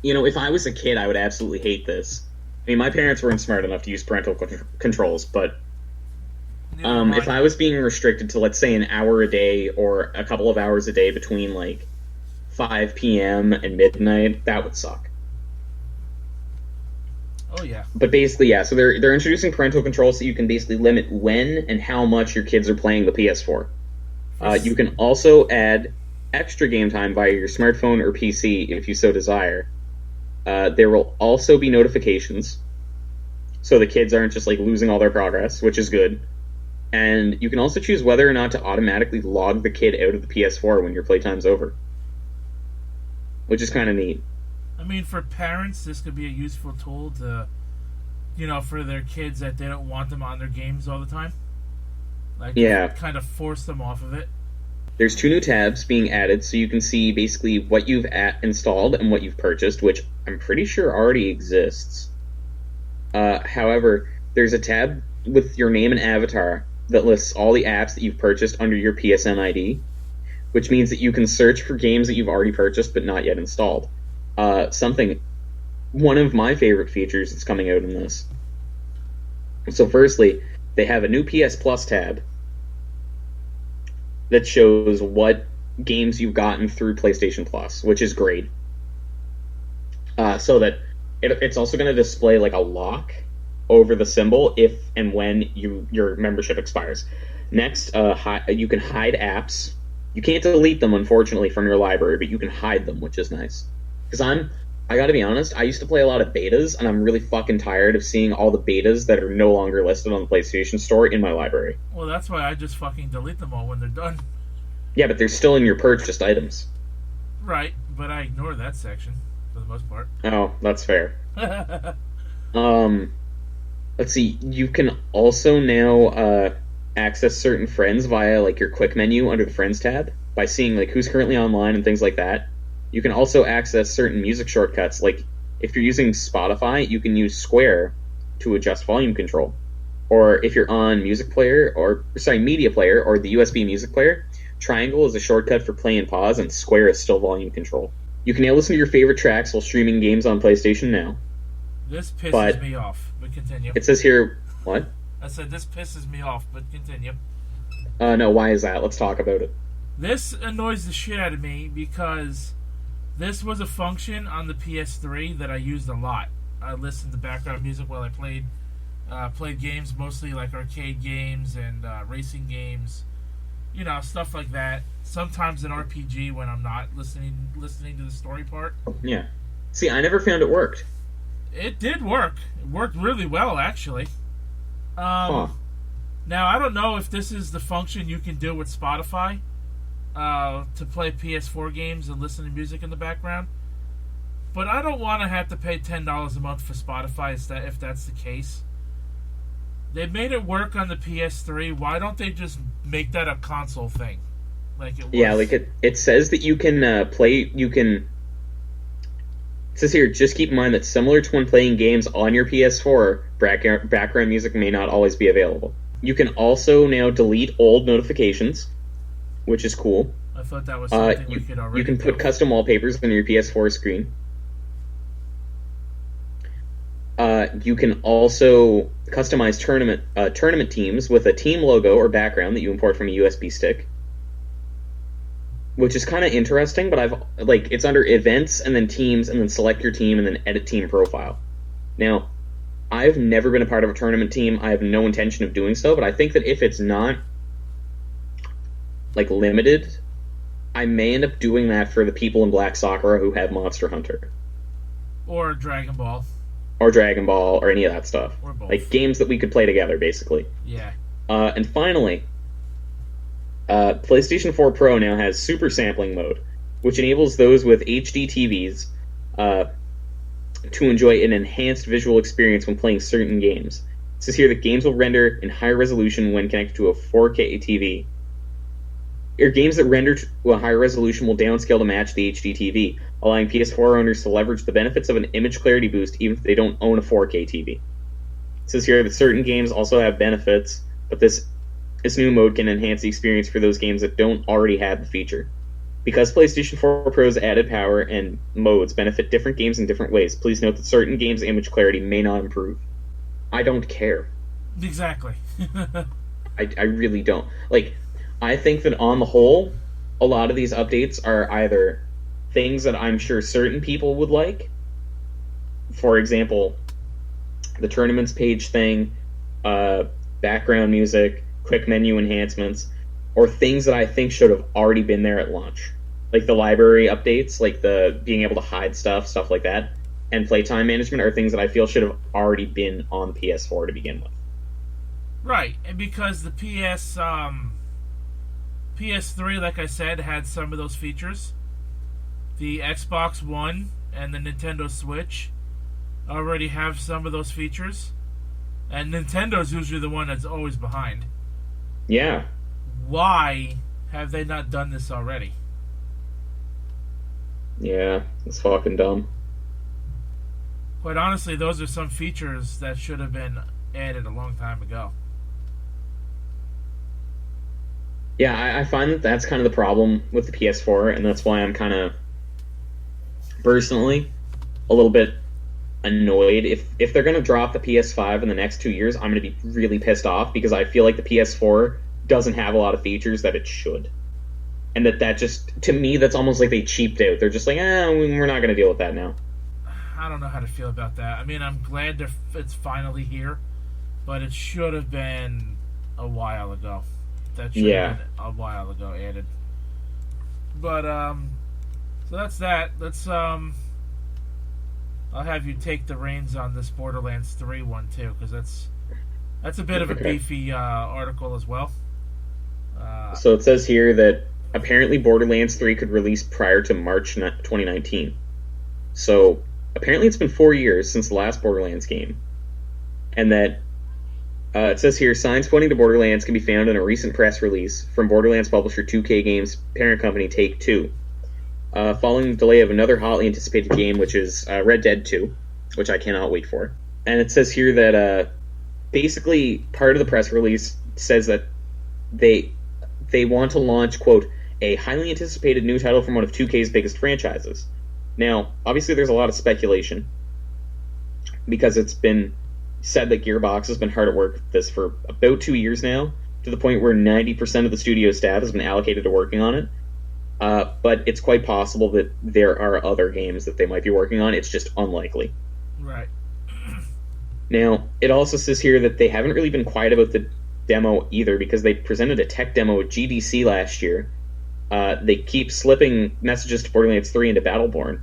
B: you know, if I was a kid, I would absolutely hate this. I mean, my parents weren't smart enough to use parental controls, but if I was being restricted to, let's say, an hour a day or a couple of hours a day between, like, 5 p.m. and midnight, that would suck.
A: Oh, yeah.
B: But basically, yeah, so they're introducing parental controls so you can basically limit when and how much your kids are playing the PS4. You can also add extra game time via your smartphone or PC if you so desire. There will also be notifications, so the kids aren't just like losing all their progress, which is good. And you can also choose whether or not to automatically log the kid out of the PS4 when your playtime's over, which is kind of neat.
A: I mean, for parents, this could be a useful tool to, you know, for their kids that they don't want them on their games all the time. Like, yeah, kind of force them off of it.
B: There's 2 new tabs being added, so you can see basically what you've installed and what you've purchased, which I'm pretty sure already exists. However, there's a tab with your name and avatar that lists all the apps that you've purchased under your PSN ID, which means that you can search for games that you've already purchased but not yet installed. One of my favorite features that's coming out in this. So firstly, they have a new PS Plus tab that shows what games you've gotten through PlayStation Plus, which is great. So that it's also going to display like a lock over the symbol if and when your membership expires. Next, you can hide apps. You can't delete them, unfortunately, from your library, but you can hide them, which is nice. Because I gotta be honest, I used to play a lot of betas, and I'm really fucking tired of seeing all the betas that are no longer listed on the PlayStation Store in my library.
A: Well, that's why I just fucking delete them all when they're done.
B: Yeah, but they're still in your purchased items.
A: Right, but I ignore that section, for the most part.
B: Oh, that's fair. Let's see, you can also now access certain friends via, like, your quick menu under the Friends tab, by seeing, like, who's currently online and things like that. You can also access certain music shortcuts, like if you're using Spotify, you can use Square to adjust volume control. Or if you're on Media Player or the USB Music Player, Triangle is a shortcut for play and pause, and Square is still volume control. You can now listen to your favorite tracks while streaming games on PlayStation Now.
A: This pisses me off, but continue.
B: It says here, what?
A: I said this pisses me off, but continue.
B: No, why is that? Let's talk about it.
A: This annoys the shit out of me because this was a function on the PS3 that I used a lot. I listened to background music while I played games, mostly like arcade games and racing games, stuff like that. Sometimes an RPG when I'm not listening to the story part.
B: Yeah. See, I never found it worked.
A: It did work. It worked really well, actually. Now, I don't know if this is the function you can do with Spotify to play PS4 games and listen to music in the background. But I don't want to have to pay $10 a month for Spotify if that's the case. They made it work on the PS3. Why don't they just make that a console thing? Like it was?
B: Yeah, like it says that you can play. It says here, just keep in mind that similar to when playing games on your PS4, background music may not always be available. You can also now delete old notifications, which is cool.
A: I thought that was something we could already
B: You can put
A: do.
B: custom wallpapers on your PS4 screen. You can also customize tournament teams with a team logo or background that you import from a USB stick, which is kind of interesting. But it's under events and then teams and then select your team and then edit team profile. Now, I've never been a part of a tournament team. I have no intention of doing so, but I think that if it's not limited, I may end up doing that for the people in Black Sakura who have Monster Hunter.
A: Or Dragon Ball.
B: Or Dragon Ball, or any of that stuff.
A: Or both.
B: Like games that we could play together, basically.
A: Yeah.
B: And finally, PlayStation 4 Pro now has Super Sampling Mode, which enables those with HD TVs to enjoy an enhanced visual experience when playing certain games. It says here that games will render in higher resolution when connected to a 4K TV. Or games that render to a higher resolution will downscale to match the HD TV, allowing PS4 owners to leverage the benefits of an image clarity boost even if they don't own a 4K TV. It says here that certain games also have benefits, but this new mode can enhance the experience for those games that don't already have the feature. Because PlayStation 4 Pro's added power and modes benefit different games in different ways, please note that certain games' image clarity may not improve. I don't care.
A: Exactly.
B: I really don't. I think that on the whole, a lot of these updates are either things that I'm sure certain people would like. For example, the tournaments page thing, background music, quick menu enhancements, or things that I think should have already been there at launch. Like the library updates, like the being able to hide stuff like that, and playtime management are things that I feel should have already been on the PS4 to begin with.
A: Right, and because the PS3, like I said, had some of those features. The Xbox One and the Nintendo Switch already have some of those features. And Nintendo's usually the one that's always behind.
B: Yeah.
A: Why have they not done this already?
B: Yeah, it's fucking dumb.
A: Quite honestly, those are some features that should have been added a long time ago.
B: Yeah, I find that that's kind of the problem with the PS4, and that's why I'm kind of, personally, a little bit annoyed. If they're going to drop the PS5 in the next 2 years, I'm going to be really pissed off, because I feel like the PS4 doesn't have a lot of features that it should. And that just, to me, that's almost like they cheaped out. They're just like, we're not going to deal with that now.
A: I don't know how to feel about that. I mean, I'm glad it's finally here, but it should have been a while ago. That should have been a while ago added. But, so that's that. Let's, I'll have you take the reins on this Borderlands 3 one, too, because that's a bit of a beefy article as well.
B: So it says here that apparently Borderlands 3 could release prior to March 2019. So apparently it's been 4 years since the last Borderlands game. And that it says here, signs pointing to Borderlands can be found in a recent press release from Borderlands publisher 2K Games' parent company Take-Two. Following the delay of another hotly anticipated game, which is Red Dead 2, which I cannot wait for. And it says here that basically part of the press release says that they want to launch, quote, a highly anticipated new title from one of 2K's biggest franchises. Now, obviously there's a lot of speculation, because it's been said that Gearbox has been hard at work with this for about 2 years now, to the point where 90% of the studio staff has been allocated to working on it. But it's quite possible that there are other games that they might be working on. It's just unlikely.
A: Right.
B: Now, it also says here that they haven't really been quiet about the demo either, because they presented a tech demo at GDC last year. They keep slipping messages to Borderlands 3 into Battleborn.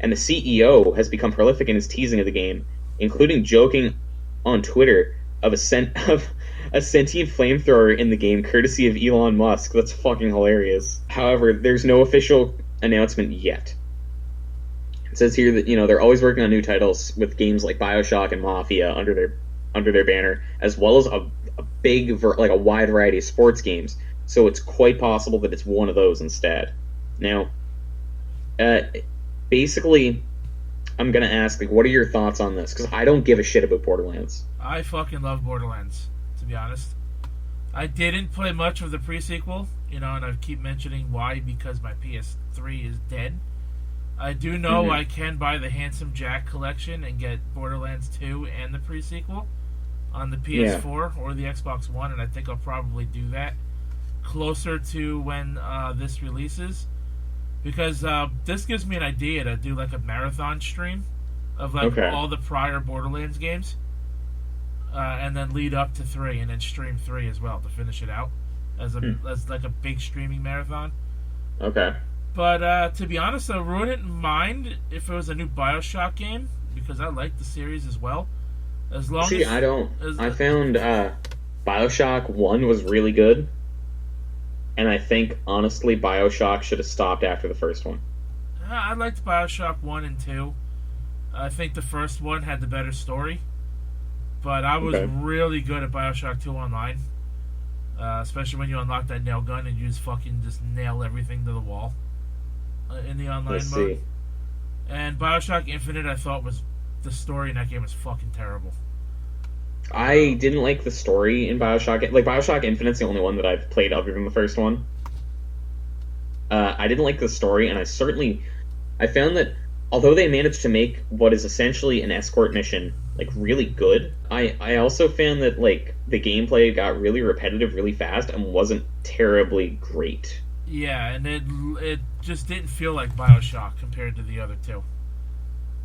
B: And the CEO has become prolific in his teasing of the game, including joking on Twitter of a sentient flamethrower in the game, courtesy of Elon Musk. That's fucking hilarious. However, there's no official announcement yet. It says here that, they're always working on new titles with games like BioShock and Mafia under their banner, as well as a wide variety of sports games. So it's quite possible that it's one of those instead. Now, basically, I'm going to ask, what are your thoughts on this? Because I don't give a shit about Borderlands.
A: I fucking love Borderlands, to be honest. I didn't play much of the pre-sequel, and I keep mentioning why, because my PS3 is dead. I do know I can buy the Handsome Jack collection and get Borderlands 2 and the pre-sequel on the PS4 or the Xbox One, and I think I'll probably do that closer to when this releases, because this gives me an idea to do like a marathon stream of all the prior Borderlands games, and then lead up to 3 and then stream 3 as well to finish it out as like a big streaming marathon.
B: Okay.
A: But to be honest, I wouldn't mind if it was a new BioShock game, because I like the series as well. As long as
B: I don't. I found BioShock 1 was really good. And I think, honestly, BioShock should have stopped after the first one.
A: I liked BioShock 1 and 2. I think the first one had the better story. But I was really good at BioShock 2 online. Especially when you unlock that nail gun and you just nail everything to the wall in the online mode. See. And BioShock Infinite, I thought the story in that game was fucking terrible.
B: I didn't like the story in BioShock. Like, BioShock Infinite's the only one that I've played other than the first one. I didn't like the story, and I found that although they managed to make what is essentially an escort mission, really good, I also found that, the gameplay got really repetitive really fast and wasn't terribly great.
A: Yeah, and it just didn't feel like BioShock compared to the other two.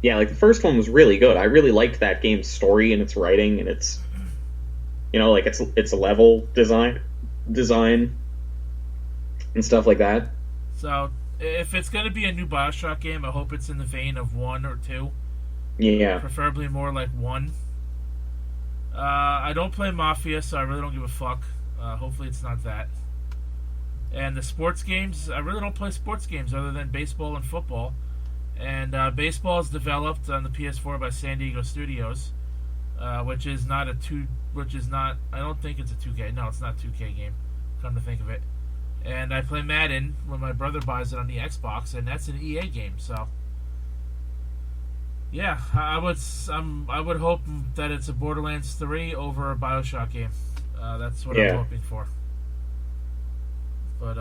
B: Yeah, the first one was really good. I really liked that game's story and its writing and its, its level design and stuff like that.
A: So, if it's going to be a new BioShock game, I hope it's in the vein of 1 or 2.
B: Yeah.
A: Preferably more like 1. I don't play Mafia, so I really don't give a fuck. Hopefully it's not that. And the sports games, I really don't play sports games other than baseball and football. And baseball is developed on the PS4 by San Diego Studios, which is not, I don't think it's a 2K. No, it's not a 2K game, come to think of it. And I play Madden when my brother buys it on the Xbox, and that's an EA game, so. Yeah, I would hope that it's a Borderlands 3 over a BioShock game. That's what I'm hoping for. But,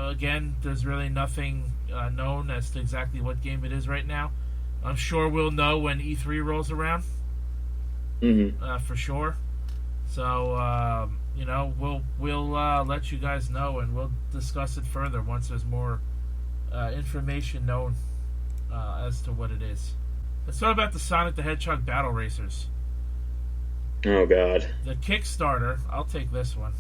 A: again, there's really nothing known as to exactly what game it is right now. I'm sure we'll know when E3 rolls around. For sure. So, we'll let you guys know, and we'll discuss it further once there's more information known as to what it is. Let's talk about the Sonic the Hedgehog Battle Racers.
B: Oh, God.
A: The Kickstarter, I'll take this one.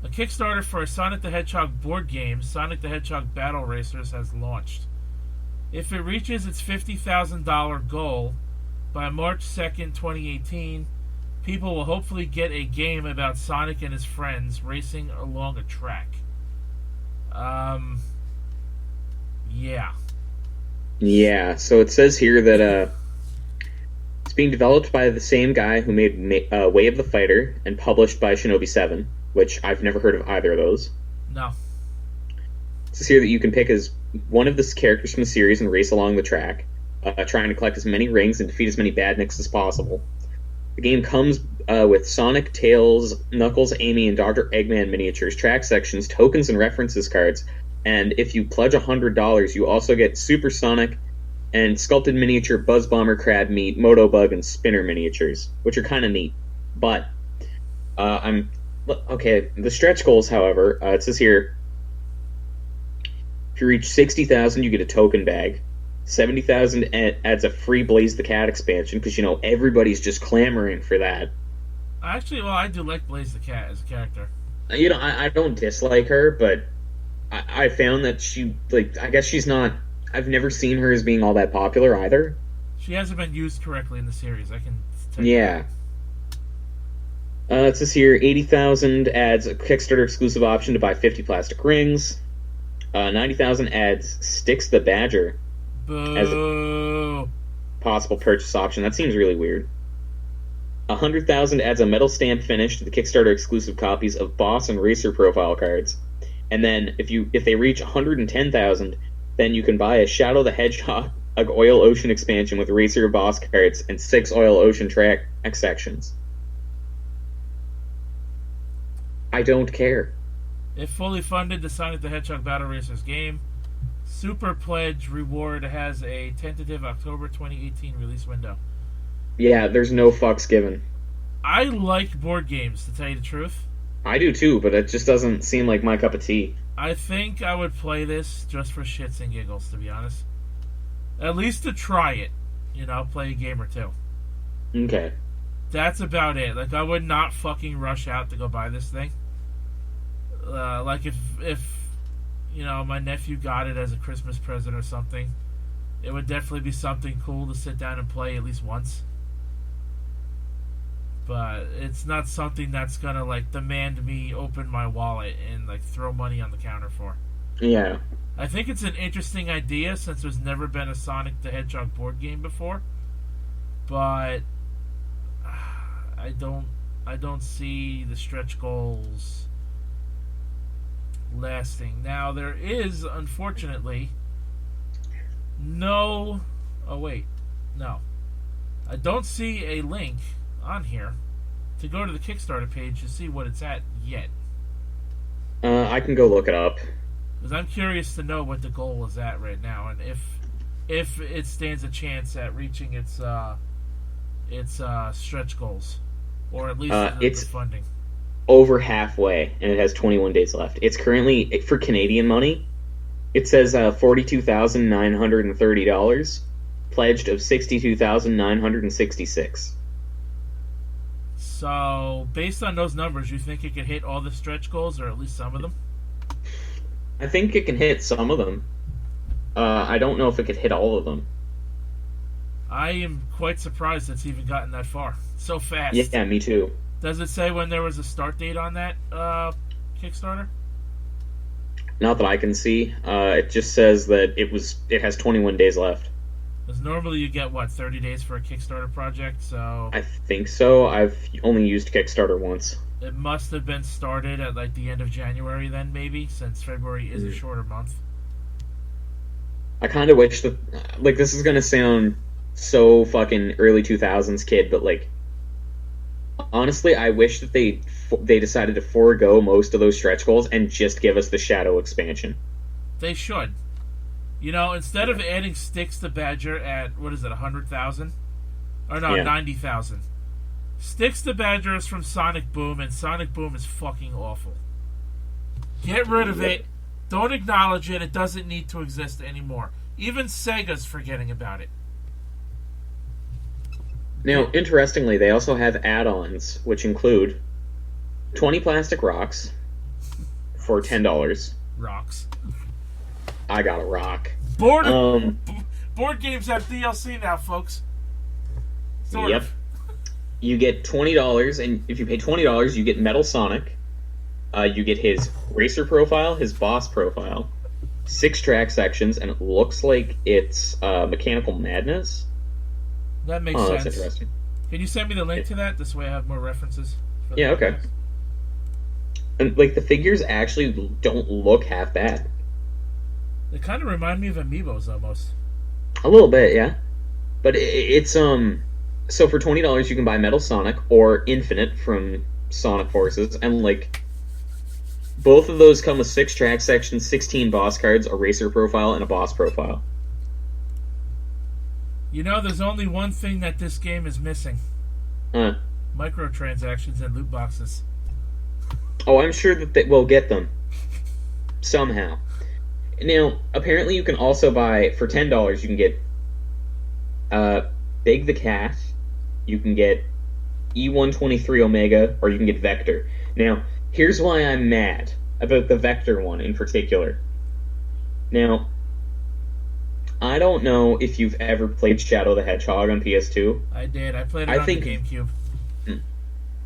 A: The Kickstarter for a Sonic the Hedgehog board game, Sonic the Hedgehog Battle Racers, has launched. If it reaches its $50,000 goal by March 2nd, 2018, people will hopefully get a game about Sonic and his friends racing along a track. Yeah.
B: Yeah, so it says here that it's being developed by the same guy who made Way of the Fighter and published by Shinobi 7, which I've never heard of either of those.
A: No.
B: It says here that you can pick as one of the characters from the series and race along the track, trying to collect as many rings and defeat as many badniks as possible. The game comes with Sonic, Tails, Knuckles, Amy, and Dr. Eggman miniatures, track sections, tokens, and references cards. And if you pledge $100, you also get Super Sonic, and sculpted miniature Buzz Bomber, Crab Meat, Moto Bug, and Spinner miniatures, which are kind of neat. But the stretch goals, however, it says here, if you reach 60,000, you get a token bag. 70,000 adds a free Blaze the Cat expansion, because, everybody's just clamoring for that.
A: Actually, I do like Blaze the Cat as a character.
B: I don't dislike her, but I found that she, I guess she's not... I've never seen her as being all that popular, either.
A: She hasn't been used correctly in the series, I can tell you.
B: Yeah. It says here, 80,000 adds a Kickstarter exclusive option to buy 50 plastic rings. 90,000 adds Styx the Badger as a possible purchase option. That seems really weird. 100,000 adds a metal stamp finish to the Kickstarter exclusive copies of Boss and Racer profile cards. And then if they reach 110,000, then you can buy a Shadow the Hedgehog Oil Ocean expansion with Racer Boss cards and 6 Oil Ocean track sections. I don't care.
A: If fully funded, the Sonic the Hedgehog Battle Racers game Super Pledge reward has a tentative October 2018 release window.
B: Yeah, there's no fucks given.
A: I like board games, to tell you the truth.
B: I do too, but it just doesn't seem like my cup of tea.
A: I think I would play this just for shits and giggles, to be honest. At least to try it. Play a game or two.
B: Okay.
A: That's about it. I would not fucking rush out to go buy this thing. If my nephew got it as a Christmas present or something, it would definitely be something cool to sit down and play at least once. But it's not something that's gonna demand me open my wallet and throw money on the counter for.
B: Yeah.
A: I think it's an interesting idea since there's never been a Sonic the Hedgehog board game before. But I don't see the stretch goals lasting. Now there is, unfortunately, no. Oh wait, no. I don't see a link on here to go to the Kickstarter page to see what it's at yet.
B: I can go look it up.
A: Because I'm curious to know what the goal is at right now, and if it stands a chance at reaching its stretch goals, or at least the funding.
B: Over halfway, and it has 21 days left. It's currently, for Canadian money, it says $42,930, pledged of $62,966.
A: So, based on those numbers, you think it could hit all the stretch goals, or at least some of them?
B: I think it can hit some of them. I don't know if it could hit all of them.
A: I am quite surprised it's even gotten that far. So fast.
B: Yeah, me too.
A: Does it say when there was a start date on that Kickstarter?
B: Not that I can see. It just says that it has 21 days left.
A: Because normally you get, 30 days for a Kickstarter project, so...
B: I think so. I've only used Kickstarter once.
A: It must have been started at, the end of January then, maybe, since February is a shorter month.
B: I kind of wish that... this is going to sound so fucking early 2000s kid, but, honestly, I wish that they decided to forego most of those stretch goals and just give us the Shadow expansion.
A: They should. Instead of adding Styx the Badger at, 100,000? Or no, 90,000. Styx the Badger is from Sonic Boom, and Sonic Boom is fucking awful. Get rid of it. Don't acknowledge it. It doesn't need to exist anymore. Even Sega's forgetting about it.
B: Now, interestingly, they also have add-ons, which include 20 plastic rocks for $10.
A: Rocks.
B: I got a rock.
A: Board games have DLC now, folks. Sort of.
B: You get $20, and if you pay $20, you get Metal Sonic. You get his Racer profile, his Boss profile, 6 track sections, and it looks like it's Mechanical Madness.
A: That makes sense.
B: That's interesting.
A: Can you send me the link to that? This way I have more references.
B: Yeah, okay. And, the figures actually don't look half bad.
A: They kind of remind me of Amiibos, almost.
B: A little bit, yeah. But it's, so for $20 you can buy Metal Sonic or Infinite from Sonic Forces, and, both of those come with 6 track sections, 16 boss cards, a Racer profile, and a Boss profile.
A: You know, there's only one thing that this game is missing. Microtransactions and loot boxes.
B: Oh, I'm sure that they will get them. Somehow. Now, apparently you can also buy, for $10, you can get Big the Cat, you can get E123 Omega, or you can get Vector. Now, here's why I'm mad about the Vector one in particular. Now, I don't know if you've ever played Shadow the Hedgehog on PS2.
A: I did. I played it on the GameCube.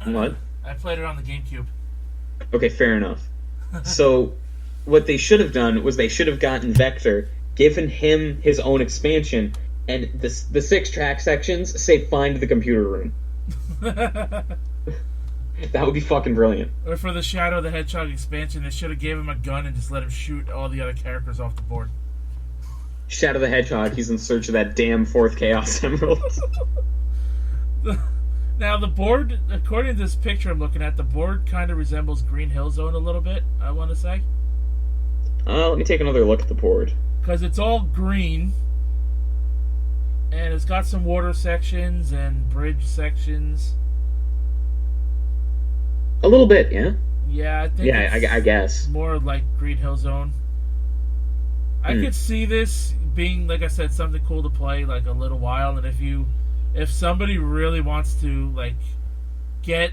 B: What?
A: I played it on the GameCube.
B: Okay, fair enough. So, what they should have done was they should have gotten Vector, given him his own expansion, and the 6-track sections say find the computer room. That would be fucking brilliant.
A: Or for the Shadow the Hedgehog expansion, they should have gave him a gun and just let him shoot all the other characters off the board.
B: Shadow the Hedgehog, he's in search of that damn 4th Chaos Emerald.
A: Now, the board, according to this picture I'm looking at, the board kind of resembles Green Hill Zone a little bit, I want to say.
B: Let me take another look at the board.
A: Because it's all green, and it's got some water sections and bridge sections.
B: A little bit, yeah?
A: Yeah, I think
B: I guess.
A: More like Green Hill Zone. I could see this being, like I said, something cool to play, like, a little while, and if somebody really wants to, like, get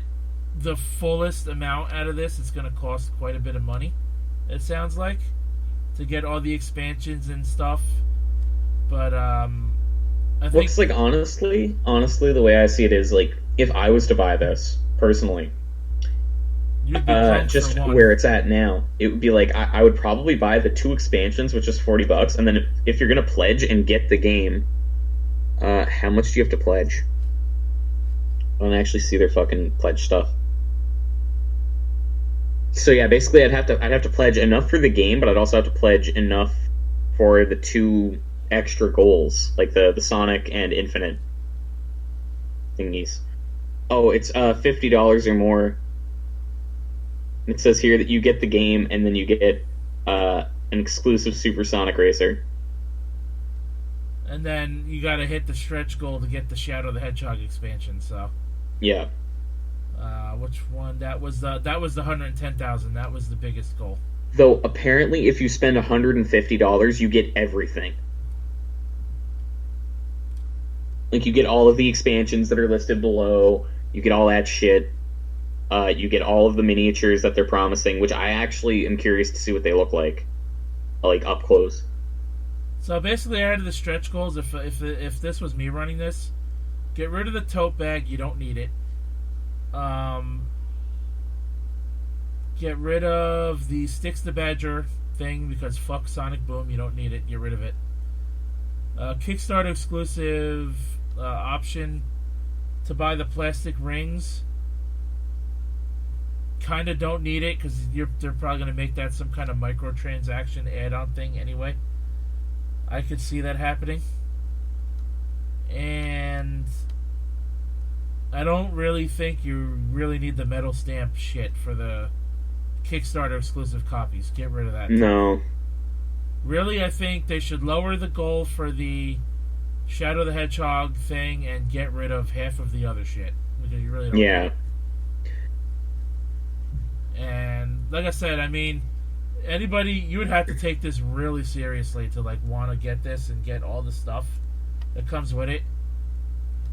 A: the fullest amount out of this, it's going to cost quite a bit of money, it sounds like, to get all the expansions and stuff. But, I think...
B: Looks like, honestly, the way I see it is, like, if I was to buy this, personally, just where it's at now, it would be like, I would probably buy the 2 expansions, which is $40, and then if you're going to pledge and get the game... how much do you have to pledge? I don't actually see their fucking pledge stuff. So yeah, basically I'd have to pledge enough for the game, but I'd also have to pledge enough for the 2 extra goals, like the Sonic and Infinite thingies. Oh, it's $50 or more. It says here that you get the game and then you get an exclusive Supersonic Racer.
A: And then you got to hit the stretch goal to get the Shadow the Hedgehog expansion. So,
B: yeah.
A: Which one? That was the 110,000. That was the biggest goal.
B: Though apparently, if you spend $150, you get everything. Like you get all of the expansions that are listed below. You get all that shit. You get all of the miniatures that they're promising, which I actually am curious to see what they look like up close.
A: So basically, I added the stretch goals. If this was me running this, get rid of the tote bag. You don't need it. Get rid of the Sticks the Badger thing because fuck Sonic Boom. You don't need it. Get rid of it. Kickstarter exclusive option to buy the plastic rings. Kind of don't need it because they're probably going to make that some kind of microtransaction add-on thing anyway. I could see that happening. And I don't really think you really need the metal stamp shit for the Kickstarter exclusive copies. Get rid of that.
B: No.
A: Really, I think they should lower the goal for the Shadow the Hedgehog thing and get rid of half of the other shit. Because you really don't need it. And like I said, I mean, anybody, you would have to take this really seriously to like want to get this and get all the stuff that comes with it.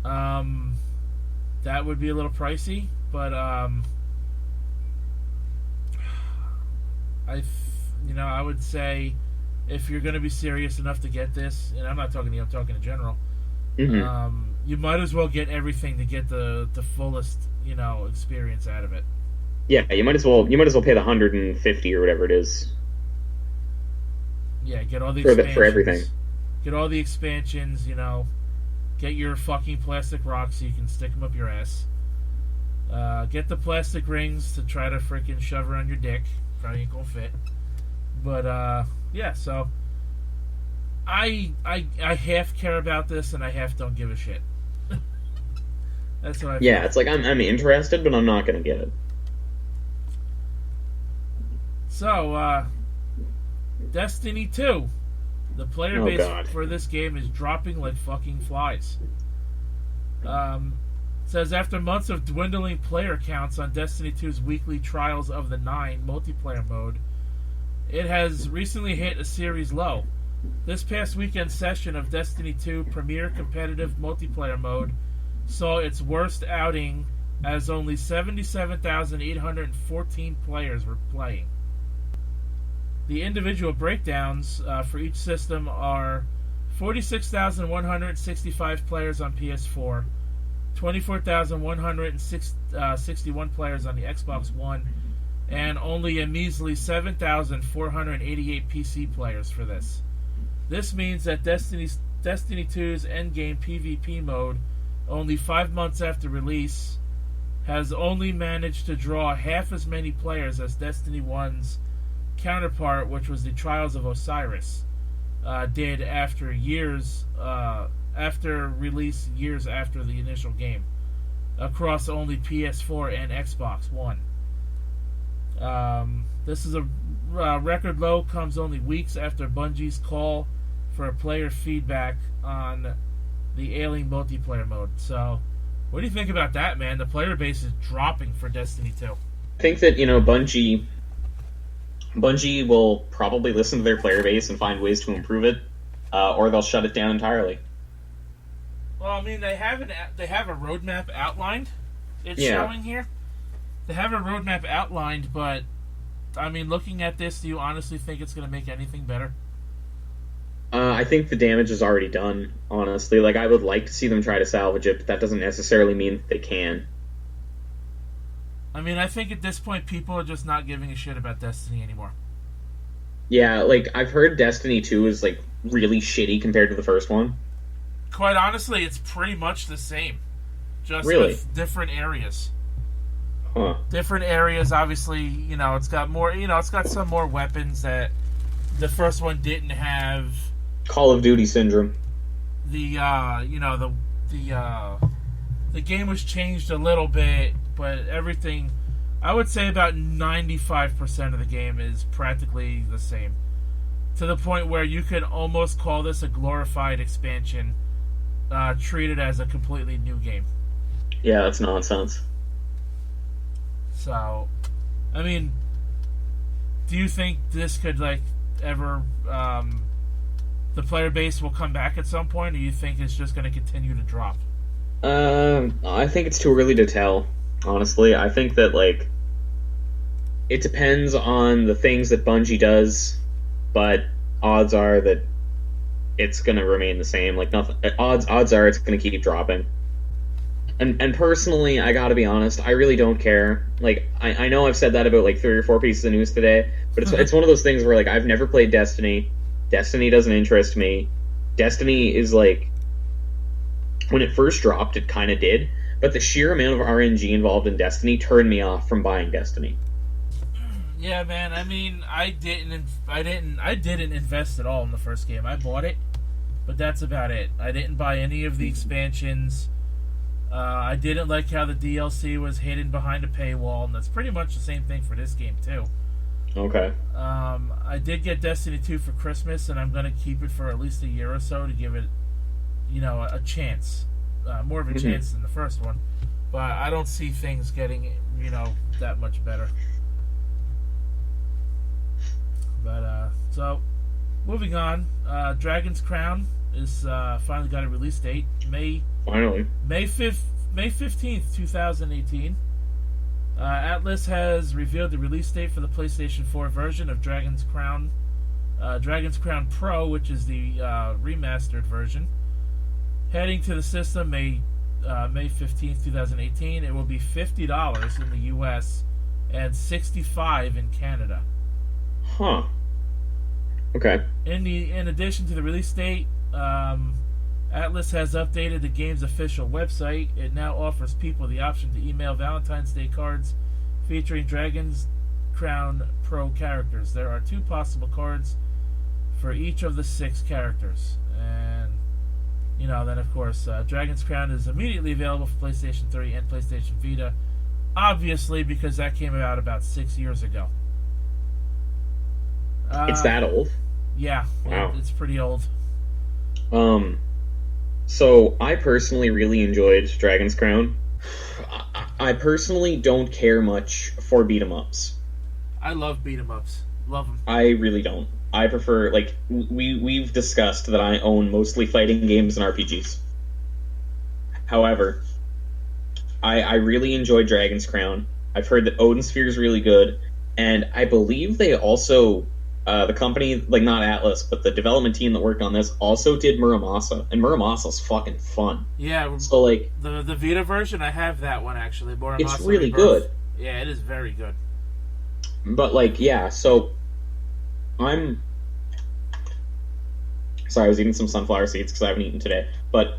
A: That would be a little pricey, but I would say if you're going to be serious enough to get this, and I'm not talking to you, I'm talking in general.
B: Mm-hmm.
A: You might as well get everything to get the fullest experience out of it.
B: Yeah, you might as well pay the $150 or whatever it is.
A: Yeah, get all the expansions.
B: For everything.
A: Get all the expansions, Get your fucking plastic rocks so you can stick them up your ass. Get the plastic rings to try to freaking shove around your dick. Probably ain't gonna fit. But, yeah, so... I half care about this and I half don't give a shit. That's what I feel.
B: Yeah, it's like I'm interested, but I'm not gonna get it.
A: So, Destiny 2. The player base for this game is dropping like fucking flies. Says after months of dwindling player counts on Destiny 2's weekly Trials of the Nine multiplayer mode, it has recently hit a series low. This past weekend session of Destiny 2 Premier Competitive Multiplayer Mode saw its worst outing as only 77,814 players were playing. The individual breakdowns for each system are 46,165 players on PS4, 24,161 players on the Xbox One, and only a measly 7,488 PC players for this. This means that Destiny 2's endgame PvP mode, only 5 months after release, has only managed to draw half as many players as Destiny 1's counterpart, which was the Trials of Osiris, did after release years after the initial game, across only PS4 and Xbox One. This is a record low, comes only weeks after Bungie's call for player feedback on the ailing multiplayer mode. So, what do you think about that, man? The player base is dropping for Destiny 2.
B: I think that, Bungie will probably listen to their player base and find ways to improve it, or they'll shut it down entirely.
A: Well, I mean, they have a roadmap outlined. It's showing here. They have a roadmap outlined, but I mean, looking at this, do you honestly think it's going to make anything better?
B: I think the damage is already done, honestly. Like, I would like to see them try to salvage it, but that doesn't necessarily mean that they can.
A: I mean, I think at this point, people are just not giving a shit about Destiny anymore.
B: Yeah, like, I've heard Destiny 2 is, like, really shitty compared to the first one.
A: Quite honestly, it's pretty much the same. Just with different areas.
B: Huh.
A: Different areas, obviously, it's got more, it's got some more weapons that the first one didn't have.
B: Call of Duty syndrome.
A: The game was changed a little bit, but everything, I would say about 95% of the game is practically the same. To the point where you could almost call this a glorified expansion, treated as a completely new game.
B: Yeah, that's nonsense.
A: So, I mean, do you think this could, ever, the player base will come back at some point, or do you think it's just going to continue to drop?
B: I think it's too early to tell, honestly. I think that, it depends on the things that Bungie does, but odds are that it's going to remain the same. Odds are it's going to keep dropping. And personally, I gotta be honest, I really don't care. I know I've said that about 3 or 4 pieces of news today, but it's one of those things where I've never played Destiny. Destiny doesn't interest me. Destiny is when it first dropped, it kind of did, but the sheer amount of RNG involved in Destiny turned me off from buying Destiny.
A: Yeah, man. I mean, I didn't invest at all in the first game. I bought it, but that's about it. I didn't buy any of the expansions. I didn't like how the DLC was hidden behind a paywall, and that's pretty much the same thing for this game, too.
B: Okay.
A: I did get Destiny 2 for Christmas, and I'm going to keep it for at least a year or so to give it, a chance. More of a chance than the first one. But I don't see things getting, that much better. But, so, moving on. Dragon's Crown is finally got a release date.
B: Finally.
A: May 15th, 2018. Atlas has revealed the release date for the PlayStation 4 version of Dragon's Crown Pro, which is the remastered version. Heading to the system May 15th, 2018. It will be $50 in the US and $65 in Canada.
B: Huh. Okay.
A: In addition to the release date, Atlas has updated the game's official website. It now offers people the option to email Valentine's Day cards featuring Dragon's Crown Pro characters. There are 2 possible cards for each of the 6 characters. And, then of course, Dragon's Crown is immediately available for PlayStation 3 and PlayStation Vita. Obviously, because that came out about 6 years ago.
B: It's that old?
A: Yeah,
B: wow.
A: It's pretty old.
B: So I personally really enjoyed Dragon's Crown. I personally don't care much for beat 'em ups.
A: I love beat 'em ups. Love them.
B: I really don't. I prefer, like, we've discussed that I own mostly fighting games and RPGs. However, I really enjoy Dragon's Crown. I've heard that Odin Sphere is really good, and I believe they also, the company, like, not Atlas, but the development team that worked on this also did Muramasa, and Muramasa's fucking fun.
A: Yeah,
B: so, like,
A: the Vita version, I have that one, actually. Muramasa
B: it's really
A: Rebirth.
B: good.
A: Yeah, it is very good.
B: But, like, yeah, so I'm sorry, I was eating some sunflower seeds because I haven't eaten today. But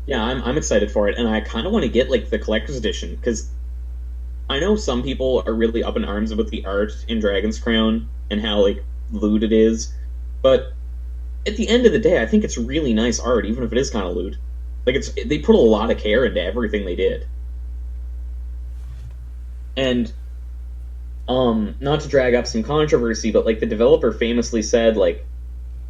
B: yeah, I'm excited for it, and I kind of want to get, like, the collector's edition, because I know some people are really up in arms about the art in Dragon's Crown and how, like, lewd it is, but at the end of the day, I think it's really nice art, even if it is kind of lewd. Like, they put a lot of care into everything they did. And not to drag up some controversy, but, like, the developer famously said, like,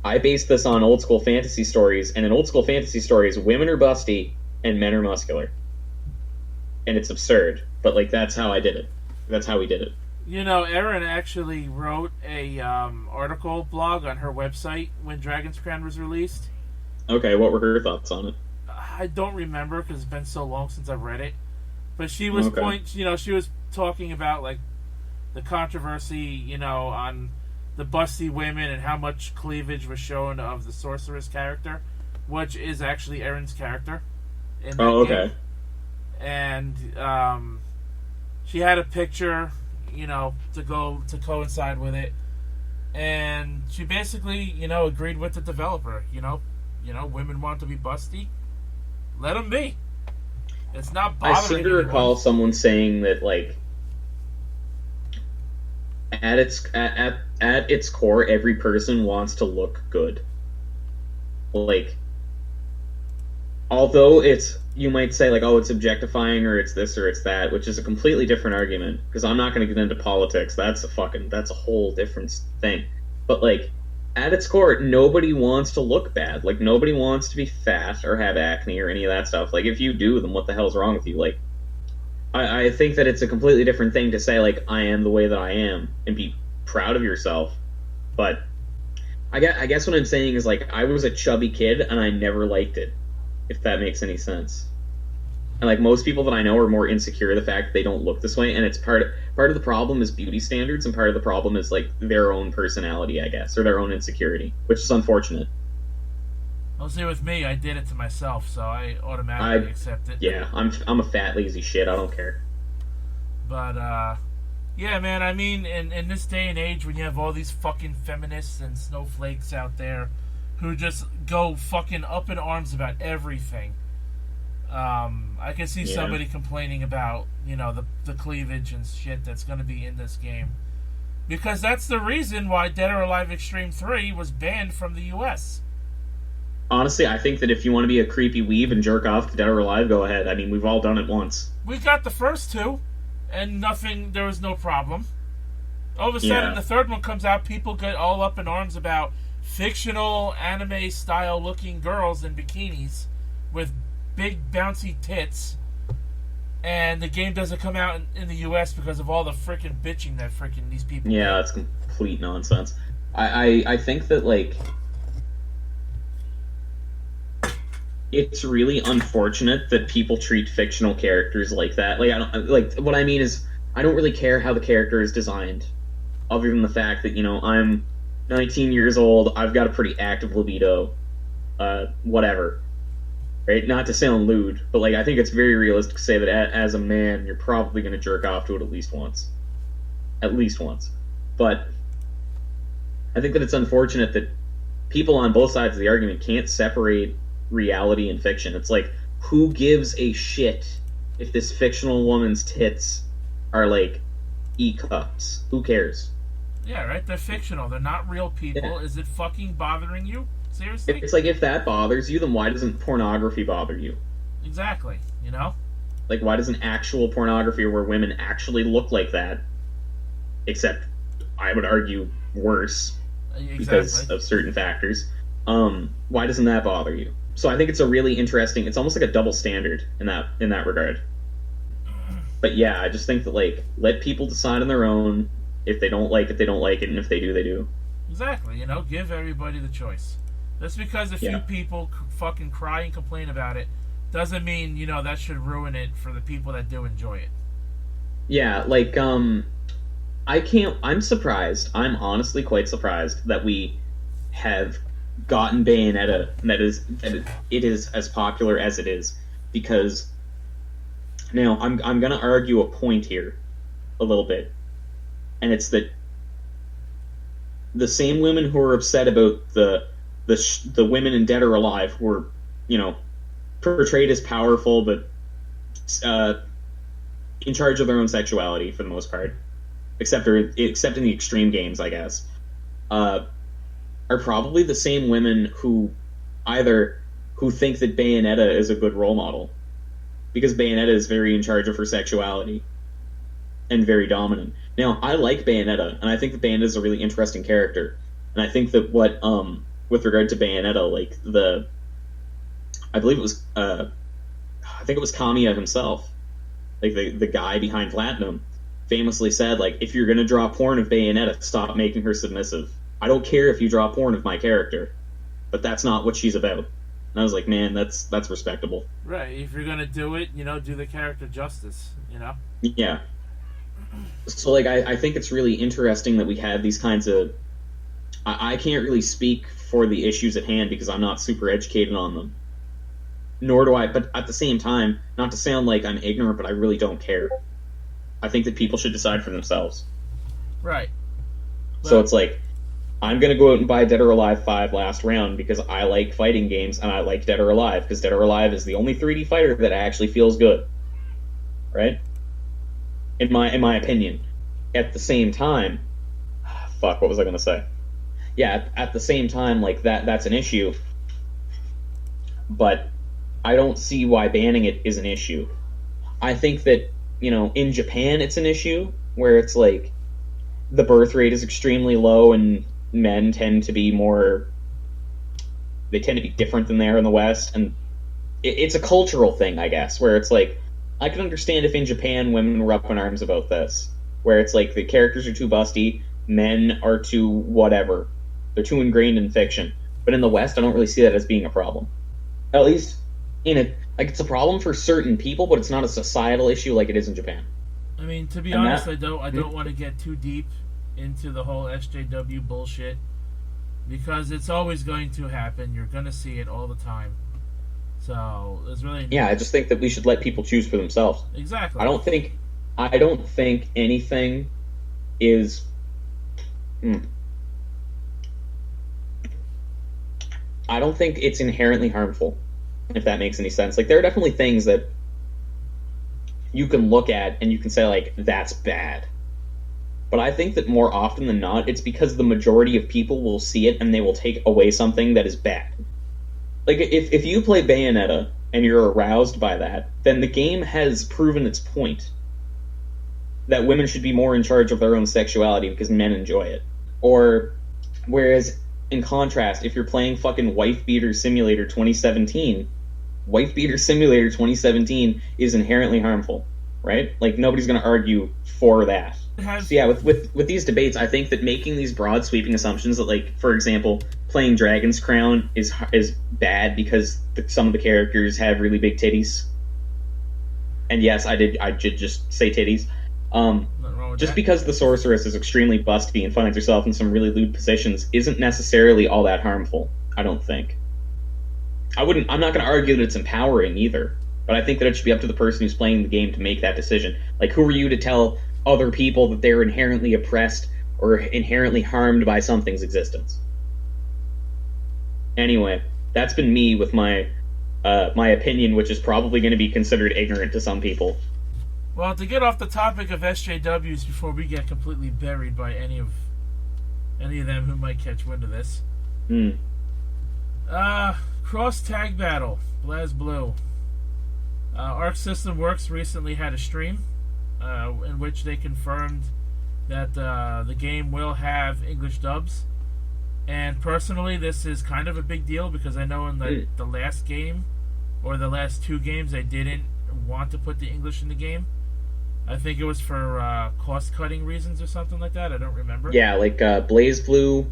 B: I based this on old school fantasy stories, and in old school fantasy stories, women are busty and men are muscular. And it's absurd, but, like, that's how I did it. That's how we did it.
A: You know, Erin actually wrote a article blog on her website when Dragon's Crown was released.
B: Okay, what were her thoughts on it?
A: I don't remember because it's been so long since I've read it. But she was she was talking about, like, the controversy, you know, on the busty women and how much cleavage was shown of the sorceress character, which is actually Erin's character in that game. And she had a picture, you know, to coincide with it, and she basically, you know, agreed with the developer. You know, women want to be busty, let them be. It's not bothering
B: I seem to recall someone saying that, like, at its core, every person wants to look good. Like, although you might say, like, oh, it's objectifying, or it's this, or it's that, which is a completely different argument, because I'm not going to get into politics. That's a whole different thing. But, like, at its core, nobody wants to look bad. Like, nobody wants to be fat or have acne or any of that stuff. Like, if you do, then what the hell's wrong with you? Like, I think that it's a completely different thing to say, like, I am the way that I am, and be proud of yourself. But I guess what I'm saying is, like, I was a chubby kid, and I never liked it, if that makes any sense. And, like, most people that I know are more insecure the fact that they don't look this way, and it's part of the problem is beauty standards, and part of the problem is, like, their own personality, I guess, or their own insecurity, which is unfortunate.
A: Well, see, with me, I did it to myself, so I automatically accept it.
B: Yeah, I'm a fat, lazy shit. I don't care.
A: But, yeah, man, I mean, in this day and age, when you have all these fucking feminists and snowflakes out there who just go fucking up in arms about everything, I can see somebody complaining about, you know, the cleavage and shit that's going to be in this game. Because that's the reason why Dead or Alive Extreme 3 was banned from the U.S.
B: Honestly, I think that if you want to be a creepy weeb and jerk off to Dead or Alive, go ahead. I mean, we've all done it once.
A: We got the first two, and there was no problem. All of a sudden, the third one comes out, people get all up in arms about fictional anime-style looking girls in bikinis with big bouncy tits, and the game doesn't come out in the U.S. because of all the freaking bitching that freaking these people do.
B: That's complete nonsense. I think that, like, it's really unfortunate that people treat fictional characters like that. Like, what I mean is, I don't really care how the character is designed, other than the fact that, you know, I'm 19 years old, I've got a pretty active libido, whatever. Right? Not to sound lewd, but, like, I think it's very realistic to say that as a man, you're probably going to jerk off to it at least once. At least once. But I think that it's unfortunate that people on both sides of the argument can't separate reality and fiction. It's like, who gives a shit if this fictional woman's tits are, like, E-cups? Who cares?
A: Yeah, right? They're fictional. They're not real people. Yeah. Is it fucking bothering you? Seriously?
B: It's like, if that bothers you, then why doesn't pornography bother you?
A: Exactly, you know?
B: Like, why doesn't actual pornography where women actually look like that, except, I would argue, worse, because of certain factors. Why doesn't that bother you? So I think it's a really interesting. It's almost like a double standard in that regard. But yeah, I just think that like let people decide on their own. If they don't like it, they don't like it, and if they do, they do.
A: Exactly. Give everybody the choice. Just because a few people fucking cry and complain about it doesn't mean that should ruin it for the people that do enjoy it.
B: Yeah, like I'm surprised. I'm honestly quite surprised that we have gotten Bayonetta and that it is as popular as it is, because now I'm going to argue a point here a little bit, and it's that the same women who are upset about the women in Dead or Alive who are portrayed as powerful but in charge of their own sexuality for the most part, except in the extreme games, I guess, are probably the same women who think that Bayonetta is a good role model, because Bayonetta is very in charge of her sexuality and very dominant. Now, I like Bayonetta, and I think that Bayonetta is a really interesting character, and I think that with regard to Bayonetta, like I think it was Kamiya himself, like the guy behind Platinum, famously said, like, if you're gonna draw porn of Bayonetta, stop making her submissive. I don't care if you draw porn of my character, but that's not what she's about. And I was like, man, that's respectable.
A: Right. If you're gonna do it, do the character justice.
B: Yeah. So like, I think it's really interesting that we have these kinds of. I can't really speak for the issues at hand because I'm not super educated on them. Nor do I, but at the same time, not to sound like I'm ignorant, but I really don't care. I think that people should decide for themselves.
A: Right.
B: So it's like, I'm going to go out and buy Dead or Alive 5 last round because I like fighting games and I like Dead or Alive, because Dead or Alive is the only 3D fighter that actually feels good. Right? In my opinion. At the same time, what was I going to say? Yeah, at the same time, like, that's an issue, but I don't see why banning it is an issue. I think that, in Japan it's an issue, where it's like, the birth rate is extremely low and men tend to be different than they are in the West, and it's a cultural thing, I guess, where it's like, I can understand if in Japan women were up in arms about this, where it's like the characters are too busty, men are too whatever. They're too ingrained in fiction. But in the West, I don't really see that as being a problem. At least, it's a problem for certain people, but it's not a societal issue like it is in Japan.
A: I mean, to be honest, I don't want to get too deep into the whole SJW bullshit, because it's always going to happen. You're going to see it all the time. So, there's really...
B: Yeah, I just think that we should let people choose for themselves.
A: Exactly.
B: I don't think anything is... I don't think it's inherently harmful, if that makes any sense. Like, there are definitely things that you can look at and you can say, like, that's bad. But I think that more often than not, it's because the majority of people will see it and they will take away something that is bad. Like, if you play Bayonetta and you're aroused by that, then the game has proven its point. That women should be more in charge of their own sexuality because men enjoy it. Or, whereas... in contrast, if you're playing fucking Wife Beater Simulator 2017, Wife Beater Simulator 2017 is inherently harmful, right? Like, nobody's going to argue for that. So yeah, with these debates, I think that making these broad sweeping assumptions that, like, for example, playing Dragon's Crown is bad because some of the characters have really big titties. And yes, I did just say titties. Just because the sorceress is extremely busty and finds herself in some really lewd positions isn't necessarily all that harmful, I don't think. I'm not going to argue that it's empowering either, but I think that it should be up to the person who's playing the game to make that decision. Like, who are you to tell other people that they're inherently oppressed or inherently harmed by something's existence? Anyway, that's been me with my opinion, which is probably going to be considered ignorant to some people.
A: Well, to get off the topic of SJWs before we get completely buried by any of them who might catch wind of this. Cross Tag Battle, BlazBlue. Arc System Works recently had a stream in which they confirmed that the game will have English dubs. And personally, this is kind of a big deal because I know in the last game, or the last two games, they didn't want to put the English in the game. I think it was for cost-cutting reasons or something like that. I don't remember.
B: Yeah, like BlazBlue.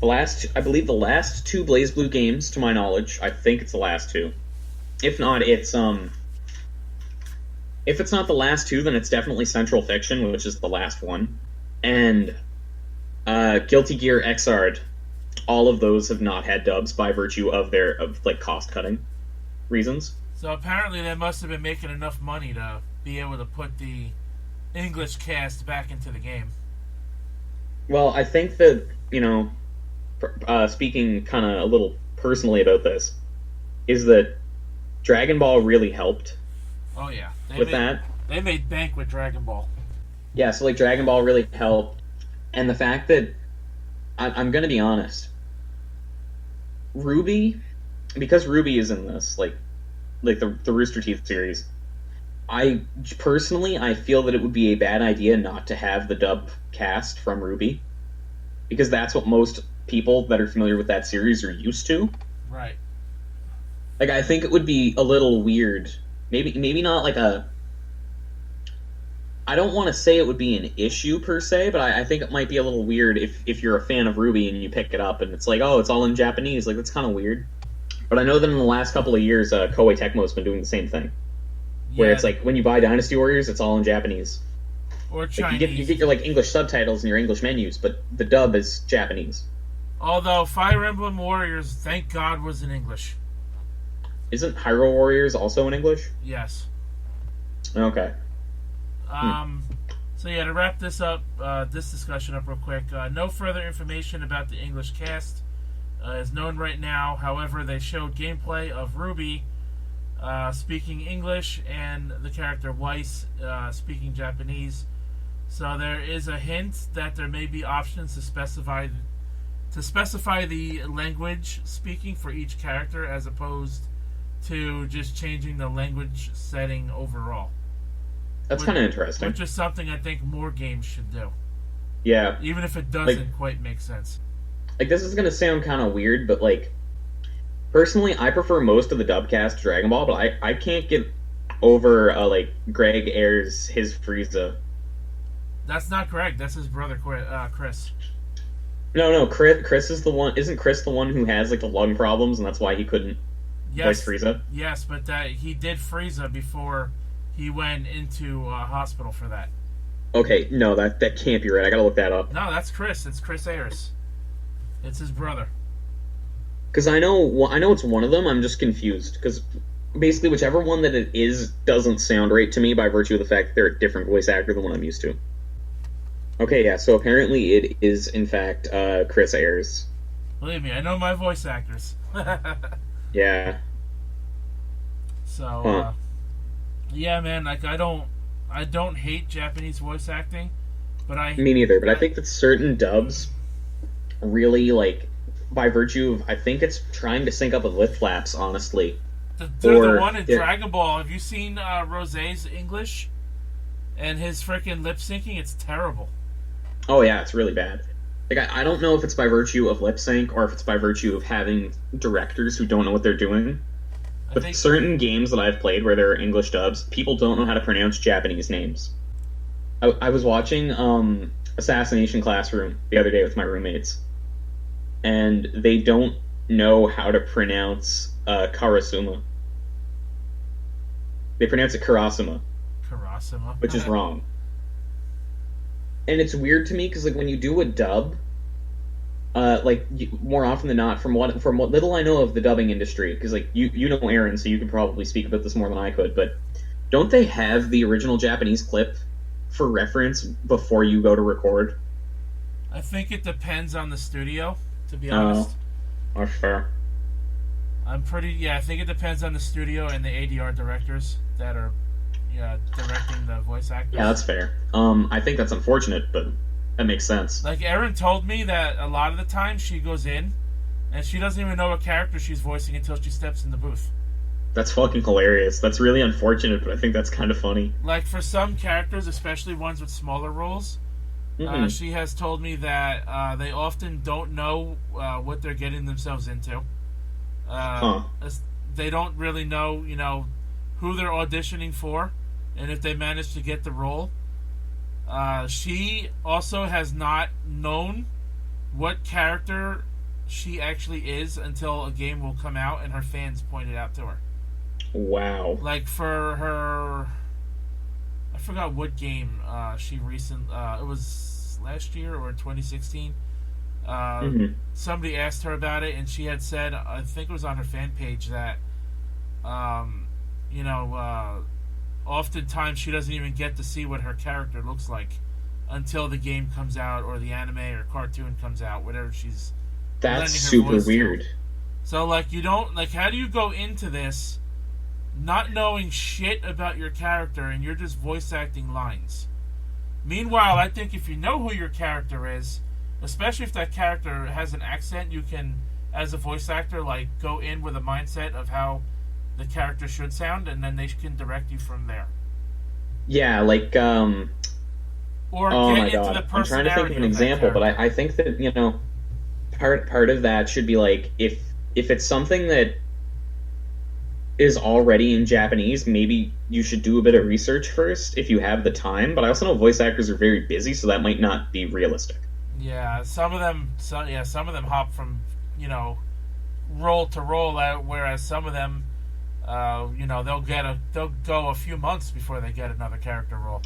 B: I believe the last two BlazBlue games, to my knowledge, I think it's the last two. If not, it's if it's not the last two, then it's definitely Central Fiction, which is the last one, and Guilty Gear Xrd. All of those have not had dubs by virtue of their cost-cutting reasons.
A: So apparently, they must have been making enough money to be able to put the English cast back into the game.
B: Well, I think that, speaking kind of a little personally about this, is that Dragon Ball really helped.
A: Oh yeah,
B: They
A: made bank with Dragon Ball.
B: Yeah, so Dragon Ball really helped, and the fact that I'm gonna be honest, Ruby, because Ruby is in this, the Rooster Teeth series, I feel that it would be a bad idea not to have the dub cast from Ruby, because that's what most people that are familiar with that series are used to.
A: Right.
B: I think it would be a little weird. Maybe not I don't want to say it would be an issue per se, but I think it might be a little weird if you're a fan of Ruby and you pick it up and it's it's all in Japanese. That's kind of weird. But I know that in the last couple of years, Koei Tecmo's been doing the same thing. Yeah. Where it's when you buy Dynasty Warriors, it's all in Japanese.
A: Or Chinese.
B: You get your English subtitles and your English menus, but the dub is Japanese.
A: Although Fire Emblem Warriors, thank God, was in English.
B: Isn't Hyrule Warriors also in English?
A: Yes.
B: Okay.
A: So yeah, to wrap this discussion up real quick, no further information about the English cast is known right now. However, they showed gameplay of Ruby speaking English and the character Weiss speaking Japanese. So there is a hint that there may be options to specify the language speaking for each character, as opposed to just changing the language setting overall.
B: That's kind of interesting.
A: Which is something I think more games should do.
B: Yeah.
A: Even if it doesn't quite make sense.
B: This is going to sound kind of weird, but personally, I prefer most of the dubcast to Dragon Ball, but I can't get over Greg airs his Frieza.
A: That's not Greg. That's his brother, Chris.
B: No, Chris is the one. Isn't Chris the one who has the lung problems, and that's why he couldn't voice Frieza?
A: Yes, but he did Frieza before he went into hospital for that.
B: Okay, no, that can't be right. I gotta look that up.
A: No, that's Chris. It's Chris Ayers. It's his brother.
B: Because I know it's one of them. I'm just confused because basically whichever one that it is doesn't sound right to me by virtue of the fact that they're a different voice actor than what I'm used to. Okay, yeah. So apparently it is in fact Chris Ayers.
A: Believe me, I know my voice actors.
B: Yeah.
A: So. Yeah, man. I don't hate Japanese voice acting, but me
B: neither. But I think that certain dubs really by virtue of, I think it's trying to sync up with lip flaps. Honestly,
A: they're the one in Dragon Ball. Have you seen Rosé's English and his freaking lip syncing? It's terrible.
B: Oh yeah, it's really bad. I don't know if it's by virtue of lip sync or if it's by virtue of having directors who don't know what they're doing. But certain games that I've played where there are English dubs, people don't know how to pronounce Japanese names. I was watching Assassination Classroom the other day with my roommates, and they don't know how to pronounce Karasuma. They pronounce it Karasuma.
A: Karasuma?
B: Which is wrong. And it's weird to me, because when you do a dub, more often than not, from what little I know of the dubbing industry, because you know Aaron, so you could probably speak about this more than I could, but don't they have the original Japanese clip for reference before you go to record?
A: I think it depends on the studio, to be honest.
B: Oh, fair.
A: I think it depends on the studio and the ADR directors that are directing the voice actors.
B: Yeah, that's fair. I think that's unfortunate, but that makes sense.
A: Erin told me that a lot of the time she goes in and she doesn't even know what character she's voicing until she steps in the booth.
B: That's fucking hilarious. That's really unfortunate, but I think that's kind of funny.
A: For some characters, especially ones with smaller roles,
B: Mm-hmm.
A: She has told me that they often don't know what they're getting themselves into. They don't really know, who they're auditioning for, and if they manage to get the role. She also has not known what character she actually is until a game will come out and her fans point it out to her.
B: Wow.
A: Like for her, I forgot what game she it was last year or in 2016. Somebody asked her about it, and she had said, I think it was on her fan page, that oftentimes she doesn't even get to see what her character looks like until the game comes out or the anime or cartoon comes out, whatever she's.
B: That's super weird.
A: So, like, you don't, like, how do you go into this not knowing shit about your character and you're just voice acting lines? Meanwhile, I think if you know who your character is, especially if that character has an accent, you can, as a voice actor, like, go in with a mindset of how the character should sound, and then they can direct you from there.
B: Yeah, like,
A: or
B: oh
A: get
B: my
A: into
B: God.
A: the personality.
B: I'm trying to think of an example, but I think that, part of that should be, like, if it's something that is already in Japanese, maybe you should do a bit of research first if you have the time, but I also know voice actors are very busy, so that might not be realistic.
A: Yeah, some of them hop from, role to role out, whereas some of them, they'll go a few months before they get another character role.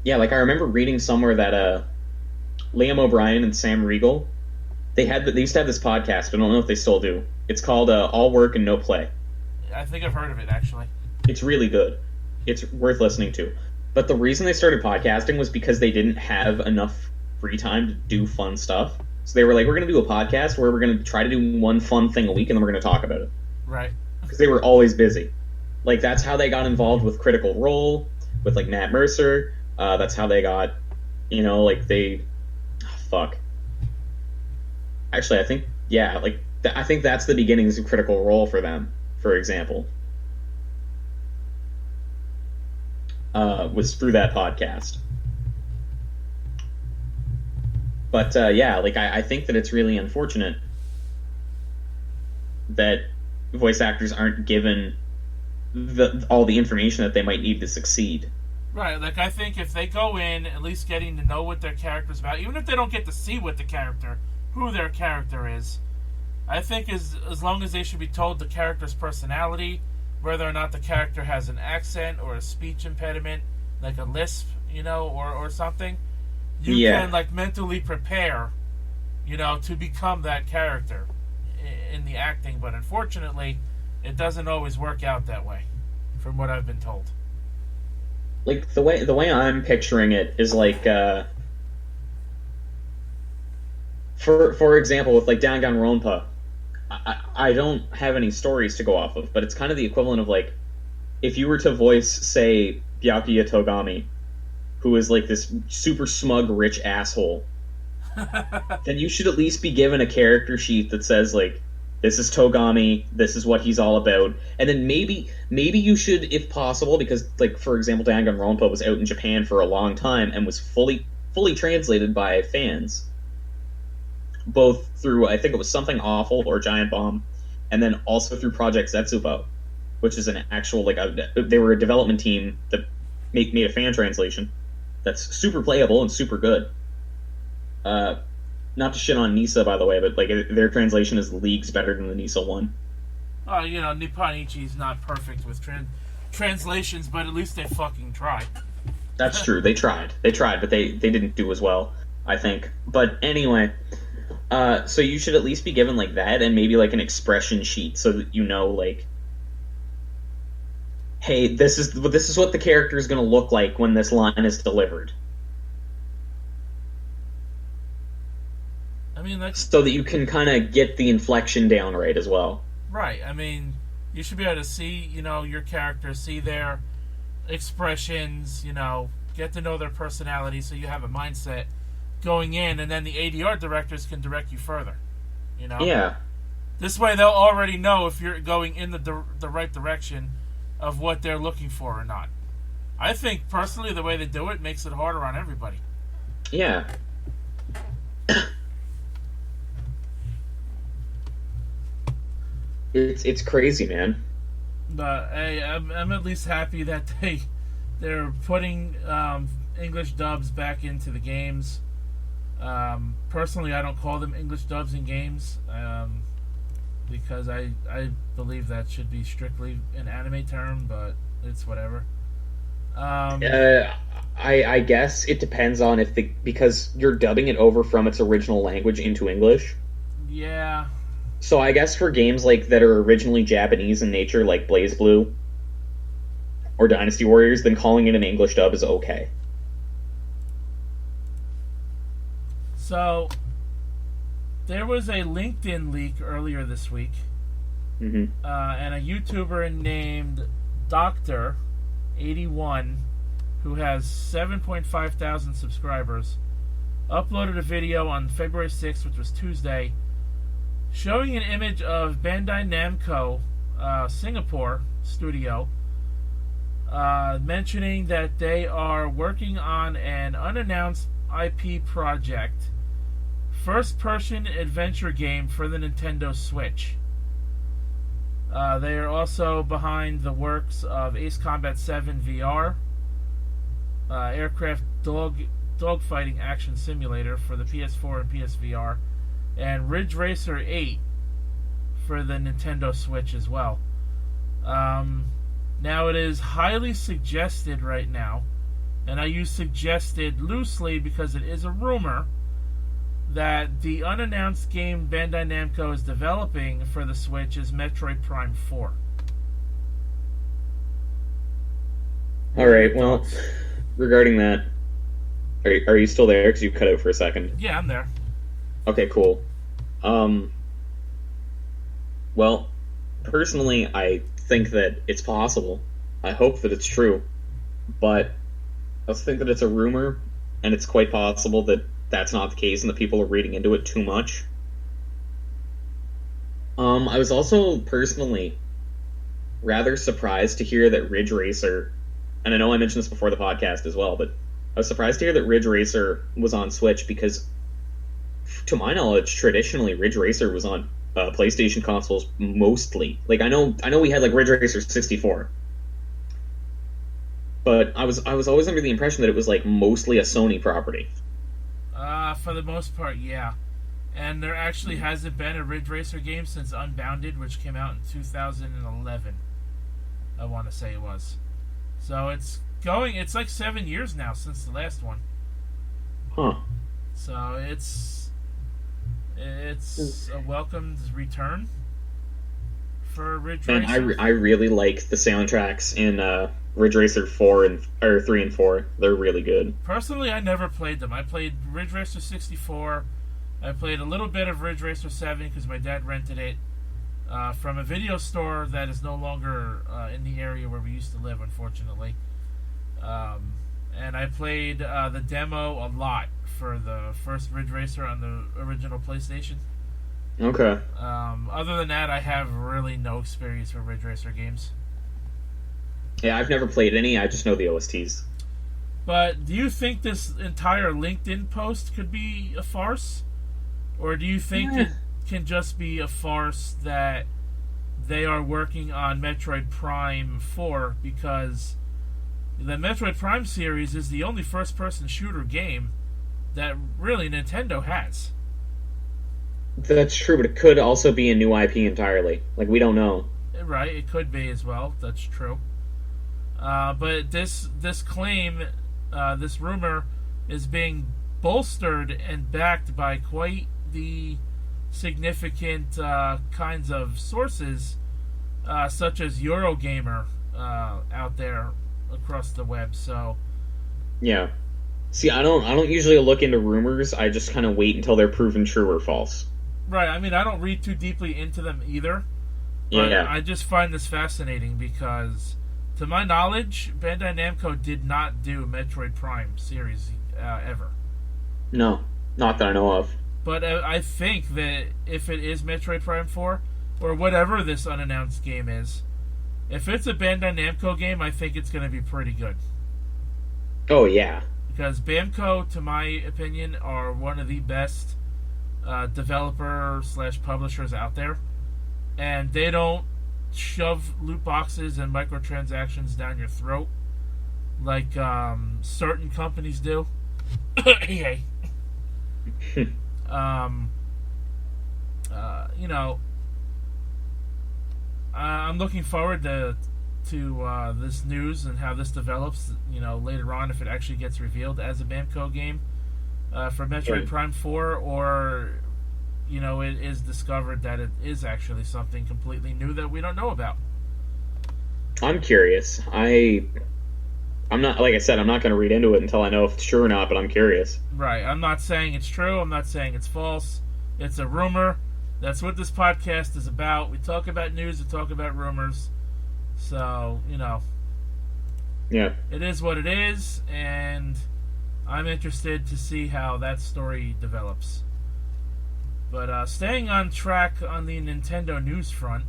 B: Yeah, like I remember reading somewhere that Liam O'Brien and Sam Riegel, they used to have this podcast. I don't know if they still do. It's called All Work and No Play.
A: I think I've heard of it, actually.
B: It's really good. It's worth listening to. But the reason they started podcasting was because they didn't have enough free time to do fun stuff. So they were like, we're going to do a podcast where we're going to try to do one fun thing a week, and then we're going to talk about it.
A: Right.
B: Because they were always busy. Like, that's how they got involved with Critical Role, with, like, Matt Mercer. That's how they got, fuck. Actually, I think, I think that's the beginnings of Critical Role for them, for example. Was through that podcast. But, I think that it's really unfortunate that voice actors aren't given all the information that they might need to succeed.
A: Right, like, I think if they go in at least getting to know what their character's about, even if they don't get to see who their character is, I think as long as they should be told the character's personality, whether or not the character has an accent or a speech impediment, like a lisp, or something, you can, like, mentally prepare, to become that character in the acting. But unfortunately, it doesn't always work out that way, from what I've been told.
B: Like, the way I'm picturing it is like, for example, with, like, Danganronpa, I don't have any stories to go off of, but it's kind of the equivalent of, like, if you were to voice, say, Byakuya Togami, who is, like, this super smug, rich asshole, then you should at least be given a character sheet that says, like, this is Togami, this is what he's all about, and then maybe you should, if possible, because, like, for example, Danganronpa was out in Japan for a long time and was fully translated by fans, both through, I think it was Something Awful or Giant Bomb, and then also through Project Zetsubo, which is an actual, like, they were a development team that made a fan translation that's super playable and super good. Not to shit on Nisa, by the way, but, like, their translation is leagues better than the Nisa one.
A: Oh, Nippon Ichi's not perfect with translations, but at least they fucking tried.
B: That's true. They tried, but they didn't do as well, I think. But anyway, so you should at least be given, like, that, and maybe, like, an expression sheet so that like, hey, this is what the character is going to look like when this line is delivered.
A: I mean, that's...
B: So that you can kind of get the inflection down right as well.
A: Right. I mean, you should be able to see, your character, see their expressions, get to know their personality so you have a mindset going in, and then the ADR directors can direct you further,
B: Yeah.
A: This way they'll already know if you're going in the right direction of what they're looking for or not. I think, personally, the way they do it makes it harder on everybody.
B: Yeah. It's crazy, man.
A: But hey, I'm at least happy that they're putting English dubs back into the games. Personally, I don't call them English dubs in games because I believe that should be strictly an anime term, but it's whatever.
B: I guess it depends on because you're dubbing it over from its original language into English.
A: Yeah.
B: So I guess for games like that are originally Japanese in nature, like BlazBlue or Dynasty Warriors, then calling it an English dub is okay.
A: So there was a LinkedIn leak earlier this week, and a YouTuber named Doctor81, who has 7.5 thousand subscribers, uploaded a video on February 6th, which was Tuesday, showing an image of Bandai Namco Singapore studio, mentioning that they are working on an unannounced IP project, first-person adventure game for the Nintendo Switch. They are also behind the works of Ace Combat 7 VR, aircraft dogfighting action simulator for the PS4 and PSVR, and Ridge Racer 8 for the Nintendo Switch as well. Now it is highly suggested right now, and I use suggested loosely because it is a rumor, that the unannounced game Bandai Namco is developing for the Switch is Metroid Prime 4.
B: Alright, well, regarding that, are you still there? Because you cut out for a second.
A: Yeah, I'm there.
B: Okay, cool. Well, personally, I think that it's possible. I hope that it's true. But I also think that it's a rumor, and it's quite possible that that's not the case and that people are reading into it too much. I was also personally rather surprised to hear that Ridge Racer, and I know I mentioned this before the podcast as well, but I was surprised to hear that Ridge Racer was on Switch because, to my knowledge, traditionally Ridge Racer was on PlayStation consoles mostly. Like I know we had like Ridge Racer 64, but I was always under the impression that it was like mostly a Sony property.
A: For the most part, yeah. And there actually hasn't been a Ridge Racer game since Unbounded, which came out in 2011. I want to say it was. So it's like 7 years now since the last one.
B: Huh.
A: So it's a welcomed return for Ridge Racer.
B: And I really like the soundtracks in Ridge Racer 3 and 4. They're really good.
A: Personally, I never played them. I played Ridge Racer 64. I played a little bit of Ridge Racer 7 because my dad rented it from a video store that is no longer in the area where we used to live, unfortunately. And I played the demo a lot for the first Ridge Racer on the original PlayStation.
B: Okay.
A: Other than that, I have really no experience with Ridge Racer games.
B: Yeah, I've never played any. I just know the OSTs.
A: But do you think this entire LinkedIn post could be a farce? Or do you think it can just be a farce that they are working on Metroid Prime 4? Because the Metroid Prime series is the only first-person shooter game that really Nintendo has.
B: That's true, but it could also be a new IP entirely. Like, we don't know.
A: Right, it could be as well. That's true. But this claim, this rumor, is being bolstered and backed by quite the significant kinds of sources, such as Eurogamer out there across the web. So,
B: yeah. See, I don't usually look into rumors. I just kind of wait until they're proven true or false.
A: Right. I mean, I don't read too deeply into them either. But
B: yeah.
A: I just find this fascinating because, to my knowledge, Bandai Namco did not do Metroid Prime series ever.
B: No, not that I know of.
A: But I think that if it is Metroid Prime 4, or whatever this unannounced game is, if it's a Bandai Namco game, I think it's going to be pretty good.
B: Oh, yeah.
A: Because Bamco, to my opinion, are one of the best developer/publishers out there, and they don't shove loot boxes and microtransactions down your throat like certain companies do. Hey. You know, I'm looking forward to this news and how this develops. You know, later on, if it actually gets revealed as a Bamco game for Metroid Prime 4, or you know, it is discovered that it is actually something completely new that we don't know about.
C: I'm curious. I'm not, like I said, I'm not going to read into it until I know if it's true or not, but I'm curious.
A: Right. I'm not saying it's true. I'm not saying it's false. It's a rumor. That's what this podcast is about. We talk about news. We talk about rumors. So, you know.
C: Yeah.
A: It is what it is, and I'm interested to see how that story develops. But staying on track on the Nintendo news front,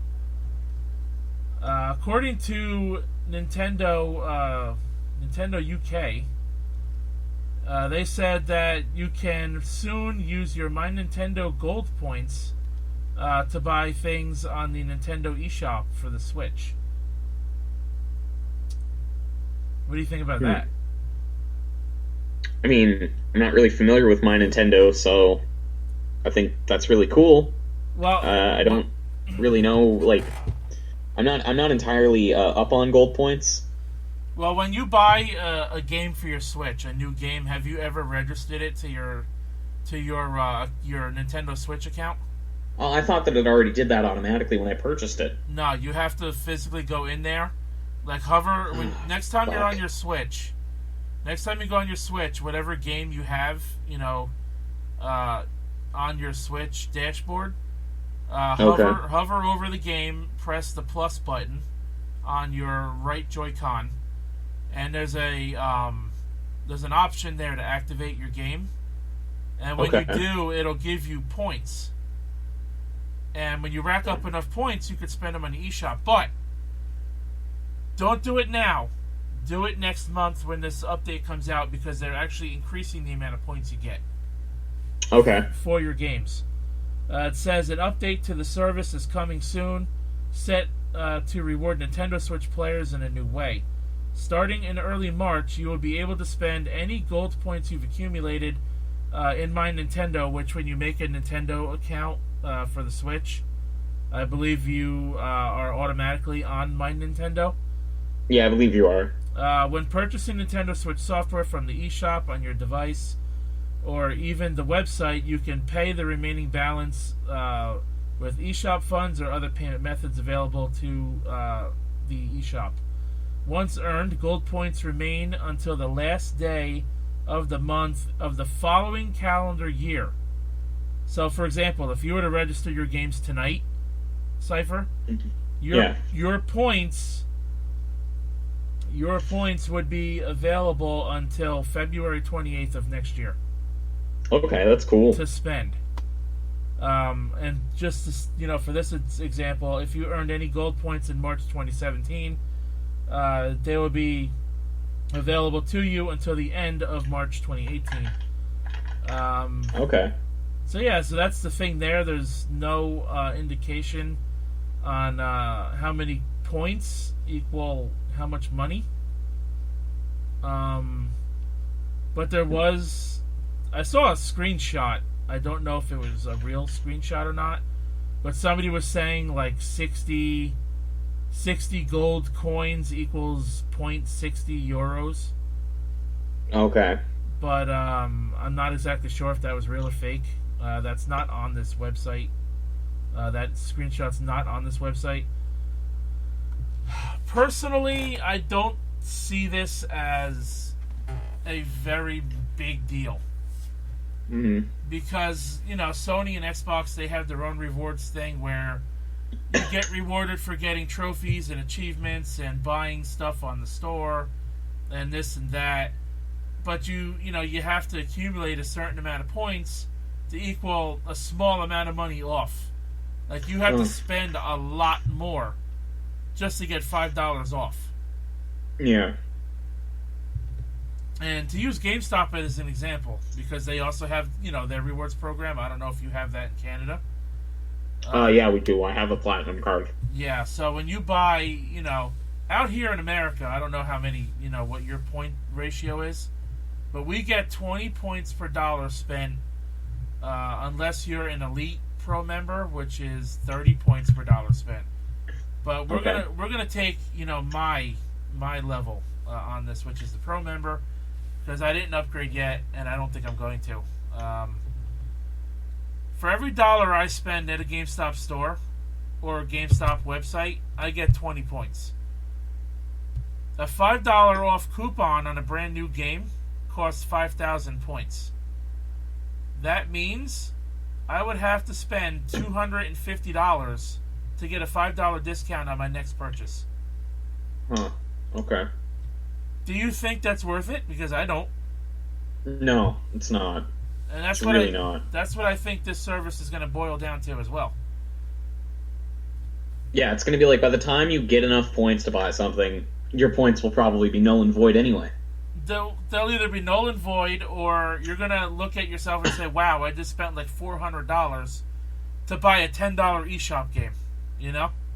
A: according to Nintendo UK, they said that you can soon use your My Nintendo Gold points to buy things on the Nintendo eShop for the Switch. What do you think about that?
C: I mean, I'm not really familiar with My Nintendo, so I think that's really cool.
A: Well,
C: I don't really know. Like, I'm not entirely up on gold points.
A: Well, when you buy a game for your Switch, a new game, have you ever registered it to your Nintendo Switch account?
C: Oh, I thought that it already did that automatically when I purchased it.
A: No, you have to physically go in there, like hover. Next time you're on your Switch, next time you go on your Switch, whatever game you have, you know, on your Switch dashboard, hover over the game, press the plus button on your right Joy-Con, and there's an option there to activate your game, and when you do, it'll give you points, and when you rack up enough points, you could spend them on the eShop. But don't do it now. Do it next month when this update comes out, because they're actually increasing the amount of points you get.
C: Okay.
A: For your games. It says an update to the service is coming soon, set to reward Nintendo Switch players in a new way. Starting in early March, you will be able to spend any gold points you've accumulated in My Nintendo, which when you make a Nintendo account for the Switch, I believe you are automatically on My Nintendo.
C: Yeah, I believe you are.
A: When purchasing Nintendo Switch software from the eShop on your device, or even the website, you can pay the remaining balance with eShop funds or other payment methods available to the eShop. Once earned, gold points remain until the last day of the month of the following calendar year. So, for example, if you were to register your games tonight, Cipher, your points would be available until February 28th of next year.
C: Okay, that's cool.
A: To spend. And just to, you know, for this example, if you earned any gold points in March 2017, they will be available to you until the end of March 2018.
C: Okay.
A: So yeah, so that's the thing there. There's no indication on how many points equal how much money. But there was... I saw a screenshot. I don't know if it was a real screenshot or not, but somebody was saying like 60 gold coins equals 0.60 euros.
C: Okay.
A: But I'm not exactly sure if that was real or fake. That's not on this website. That screenshot's not on this website. Personally, I don't see this as a very big deal.
C: Mm-hmm.
A: Because, you know, Sony and Xbox, they have their own rewards thing where you get rewarded for getting trophies and achievements and buying stuff on the store and this and that. But you have to accumulate a certain amount of points to equal a small amount of money off. Like, you have to spend a lot more just to get $5 off.
C: Yeah.
A: And to use GameStop as an example, because they also have, their rewards program. I don't know if you have that in Canada.
C: Yeah, we do. I have a platinum card.
A: Yeah, so when you buy, out here in America, I don't know how many, what your point ratio is, but we get 20 points per dollar spent, unless you're an Elite Pro member, which is 30 points per dollar spent. But we're gonna take, my level on this, which is the Pro member, because I didn't upgrade yet, and I don't think I'm going to. For every dollar I spend at a GameStop store or a GameStop website, I get 20 points. A $5 off coupon on a brand new game costs 5,000 points. That means I would have to spend $250 to get a $5 discount on my next purchase.
C: Huh. Okay.
A: Do you think that's worth it? Because I don't.
C: No, it's not.
A: And that's
C: not.
A: That's what I think this service is going to boil down to as well.
C: Yeah, it's going to be like by the time you get enough points to buy something, your points will probably be null and void anyway.
A: They'll either be null and void, or you're going to look at yourself and say, wow, I just spent like $400 to buy a $10 eShop game,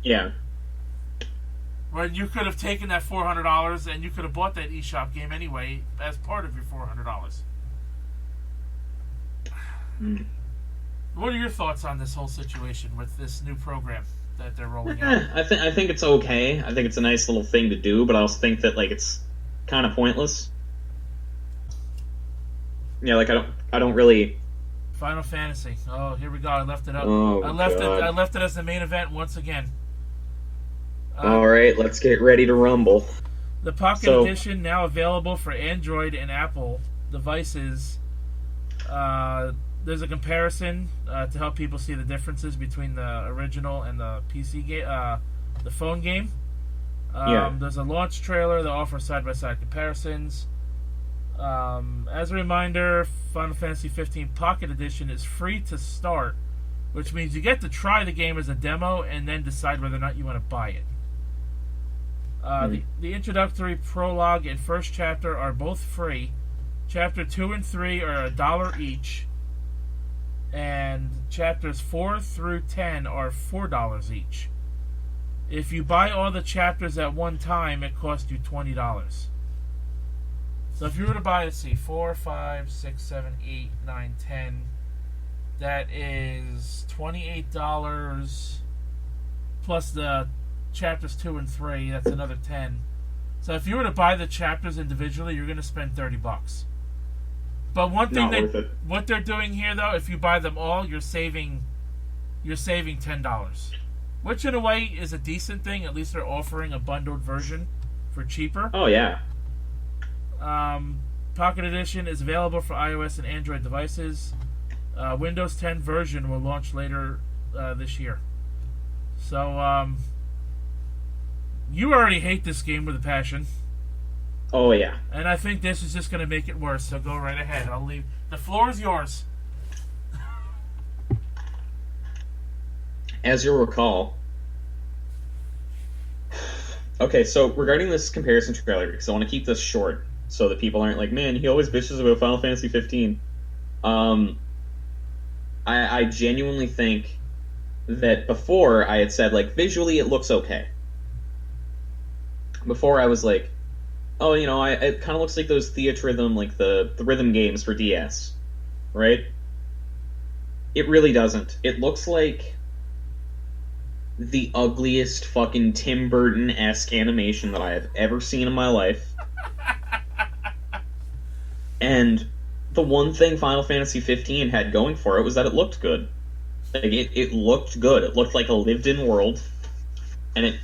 C: Yeah.
A: When you could have taken that $400 and you could have bought that eShop game anyway as part of your $400. What are your thoughts on this whole situation with this new program that they're rolling out?
C: I think it's okay. I think it's a nice little thing to do, but I also think that it's kind of pointless. Yeah, I don't really.
A: Final Fantasy. Oh, here we go. I left it up.
C: Oh,
A: I left it as the main event once again.
C: All right, let's get ready to rumble.
A: The Pocket Edition now available for Android and Apple devices. There's a comparison to help people see the differences between the original and the PC game, the phone game. There's a launch trailer that offers side-by-side comparisons. As a reminder, Final Fantasy 15 Pocket Edition is free to start, which means you get to try the game as a demo and then decide whether or not you want to buy it. The introductory prologue and first chapter are both free. Chapter 2 and 3 are $1 each. And chapters 4 through 10 are $4 each. If you buy all the chapters at one time, it costs you $20. So if you were to buy, let's see, 4, 5, 6, 7, 8, 9, 10, that is $28 plus the chapters 2 and 3, that's another 10. So if you were to buy the chapters individually, you're going to spend $30. But one thing what they're doing here, though, if you buy them all, you're saving $10, which in a way is a decent thing. At least they're offering a bundled version for cheaper.
C: Oh yeah.
A: Pocket Edition is available for iOS and Android devices. Windows 10 version will launch later this year. So you already hate this game with a passion.
C: Oh, yeah.
A: And I think this is just going to make it worse, so go right ahead. I'll leave. The floor is yours.
C: As you'll recall... Okay, so regarding this comparison trailer, because I want to keep this short, so that people aren't like, man, he always bitches about Final Fantasy 15. I genuinely think that before I had said, visually it looks okay. Before I was like, oh, it kind of looks like those Theatrhythm, the rhythm games for DS, right? It really doesn't. It looks like the ugliest fucking Tim Burton-esque animation that I have ever seen in my life. And the one thing Final Fantasy 15 had going for it was that it looked good. It looked good. It looked like a lived-in world. And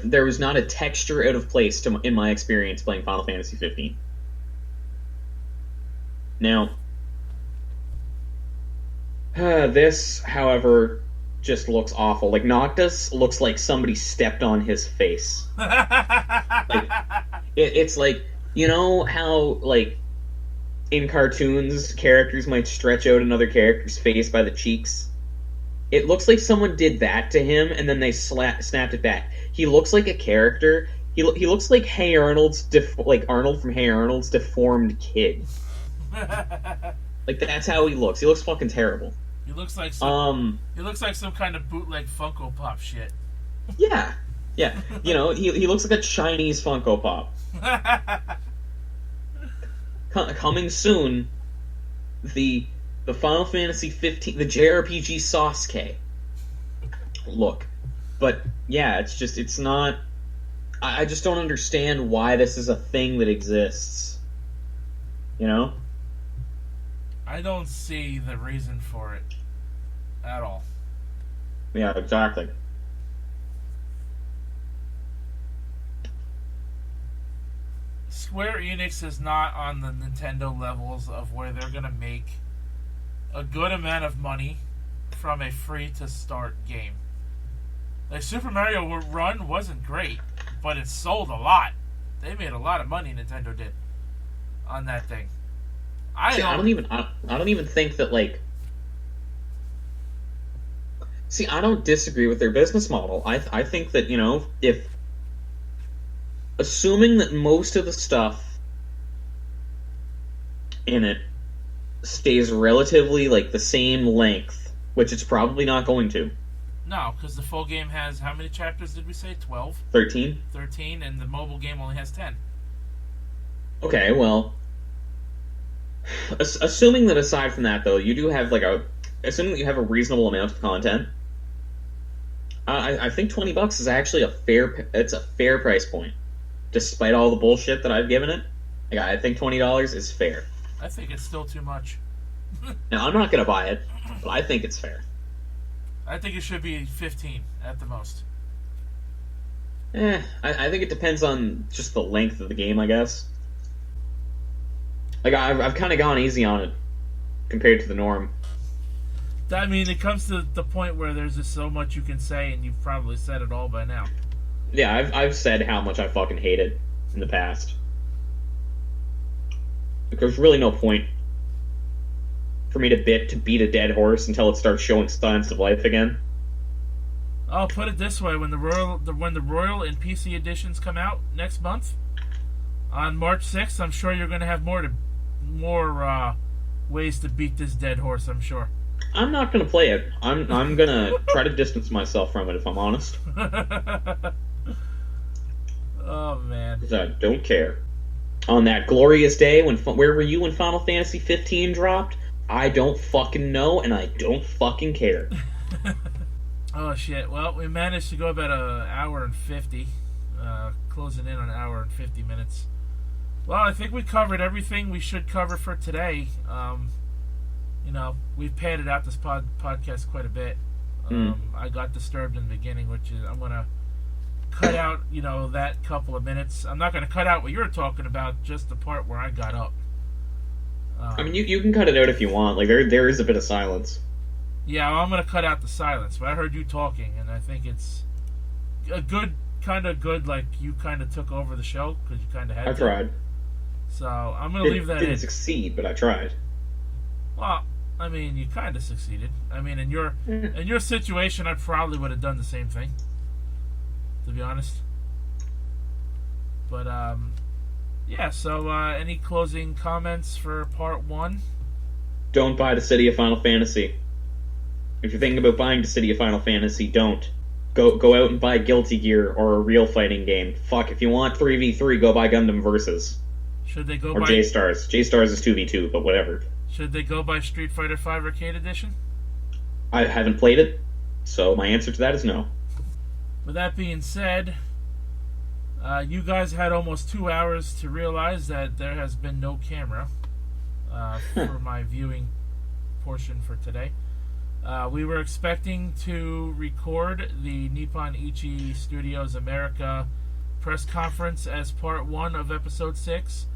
C: there was not a texture out of place in my experience playing Final Fantasy 15. Now, this, however, just looks awful. Noctis looks like somebody stepped on his face. It's like, you know how, in cartoons, characters might stretch out another character's face by the cheeks? It looks like someone did that to him, and then they snapped it back. He looks like a character He looks like Hey Arnold's like Arnold from Hey Arnold's deformed kid. Like that's how he looks. He looks fucking terrible.
A: He looks like some kind of bootleg Funko Pop shit.
C: Yeah. You know, he looks like a Chinese Funko Pop. Coming soon, the Final Fantasy 15, the JRPG Sasuke look. But yeah, it's not. I just don't understand why this is a thing that exists. You know?
A: I don't see the reason for it at all.
C: Yeah, exactly.
A: Square Enix is not on the Nintendo levels of where they're going to make a good amount of money from a free-to-start game. Like, Super Mario Run wasn't great, but it sold a lot. They made a lot of money, Nintendo did, on that thing. I don't even think that, like... See, I don't disagree with their business model. I think that, you know, if... Assuming that most of the stuff in it stays relatively, like, the same length, which it's probably not going to. No, because the full game has, how many chapters did we say? 12?
C: 13?
A: 13, and the mobile game only has 10.
C: Okay, well... Assuming that aside from that, though, you do have, like, assuming that you have a reasonable amount of content, I think $20 is actually a fair price point. Despite all the bullshit that I've given it, like, I think $20 is fair.
A: I think it's still too much.
C: Now, I'm not going to buy it, but I think it's fair.
A: I think it should be 15 at the most.
C: I think it depends on just the length of the game, I guess. Like, I've kind of gone easy on it compared to the norm.
A: I mean, it comes to the point where there's just so much you can say, and you've probably said it all by now.
C: Yeah, I've said how much I fucking hate it in the past. Like, there's really no point for me to beat a dead horse until it starts showing signs of life again.
A: I'll put it this way: when the Royal and PC editions come out next month, on March 6th, I'm sure you're going to have more ways to beat this dead horse. I'm sure.
C: I'm not going to play it. I'm going to try to distance myself from it, if I'm honest.
A: Oh, man.
C: Because I don't care. On that glorious day, where were you when Final Fantasy 15 dropped? I don't fucking know, and I don't fucking care.
A: Oh, shit. Well, we managed to go about an hour and 50. Closing in on an hour and 50 minutes. Well, I think we covered everything we should cover for today. You know, we've padded out this podcast quite a bit. I got disturbed in the beginning, which is, I'm going to cut out, you know, that couple of minutes. I'm not going to cut out what you're talking about, just the part where I got up.
C: I mean, you can cut it out if you want. Like, there is a bit of silence.
A: Yeah, well, I'm going to cut out the silence, but I heard you talking, and I think it's a good, like, you kind of took over the show, because you kind of had to.
C: I tried.
A: So, I'm going to leave that in.
C: Didn't succeed, but I tried.
A: Well, I mean, you kind of succeeded. I mean, in your situation, I probably would have done the same thing, to be honest. But, yeah, so any closing comments for part 1?
C: Don't buy the City of Final Fantasy. If you're thinking about buying the City of Final Fantasy, don't. Go out and buy Guilty Gear or a real fighting game. Fuck, if you want 3v3, go buy Gundam Versus.
A: Should they go
C: or J-Stars. J-Stars is 2v2, but whatever.
A: Should they go by Street Fighter V Arcade Edition?
C: I haven't played it, so my answer to that is no.
A: With that being said, you guys had almost 2 hours to realize that there has been no camera for my viewing portion for today. We were expecting to record the Nippon Ichi Studios America press conference as part 1 of episode 6,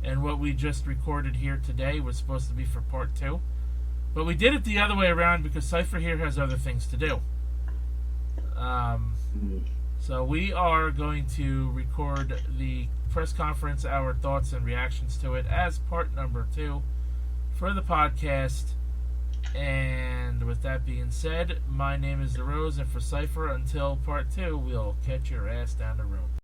A: and what we just recorded here today was supposed to be for part 2. But we did it the other way around because Cipher here has other things to do. So we are going to record the press conference, our thoughts and reactions to it, as part number 2 for the podcast. And with that being said, my name is The Rose, and for Cipher, until part 2, we'll catch your ass down the road.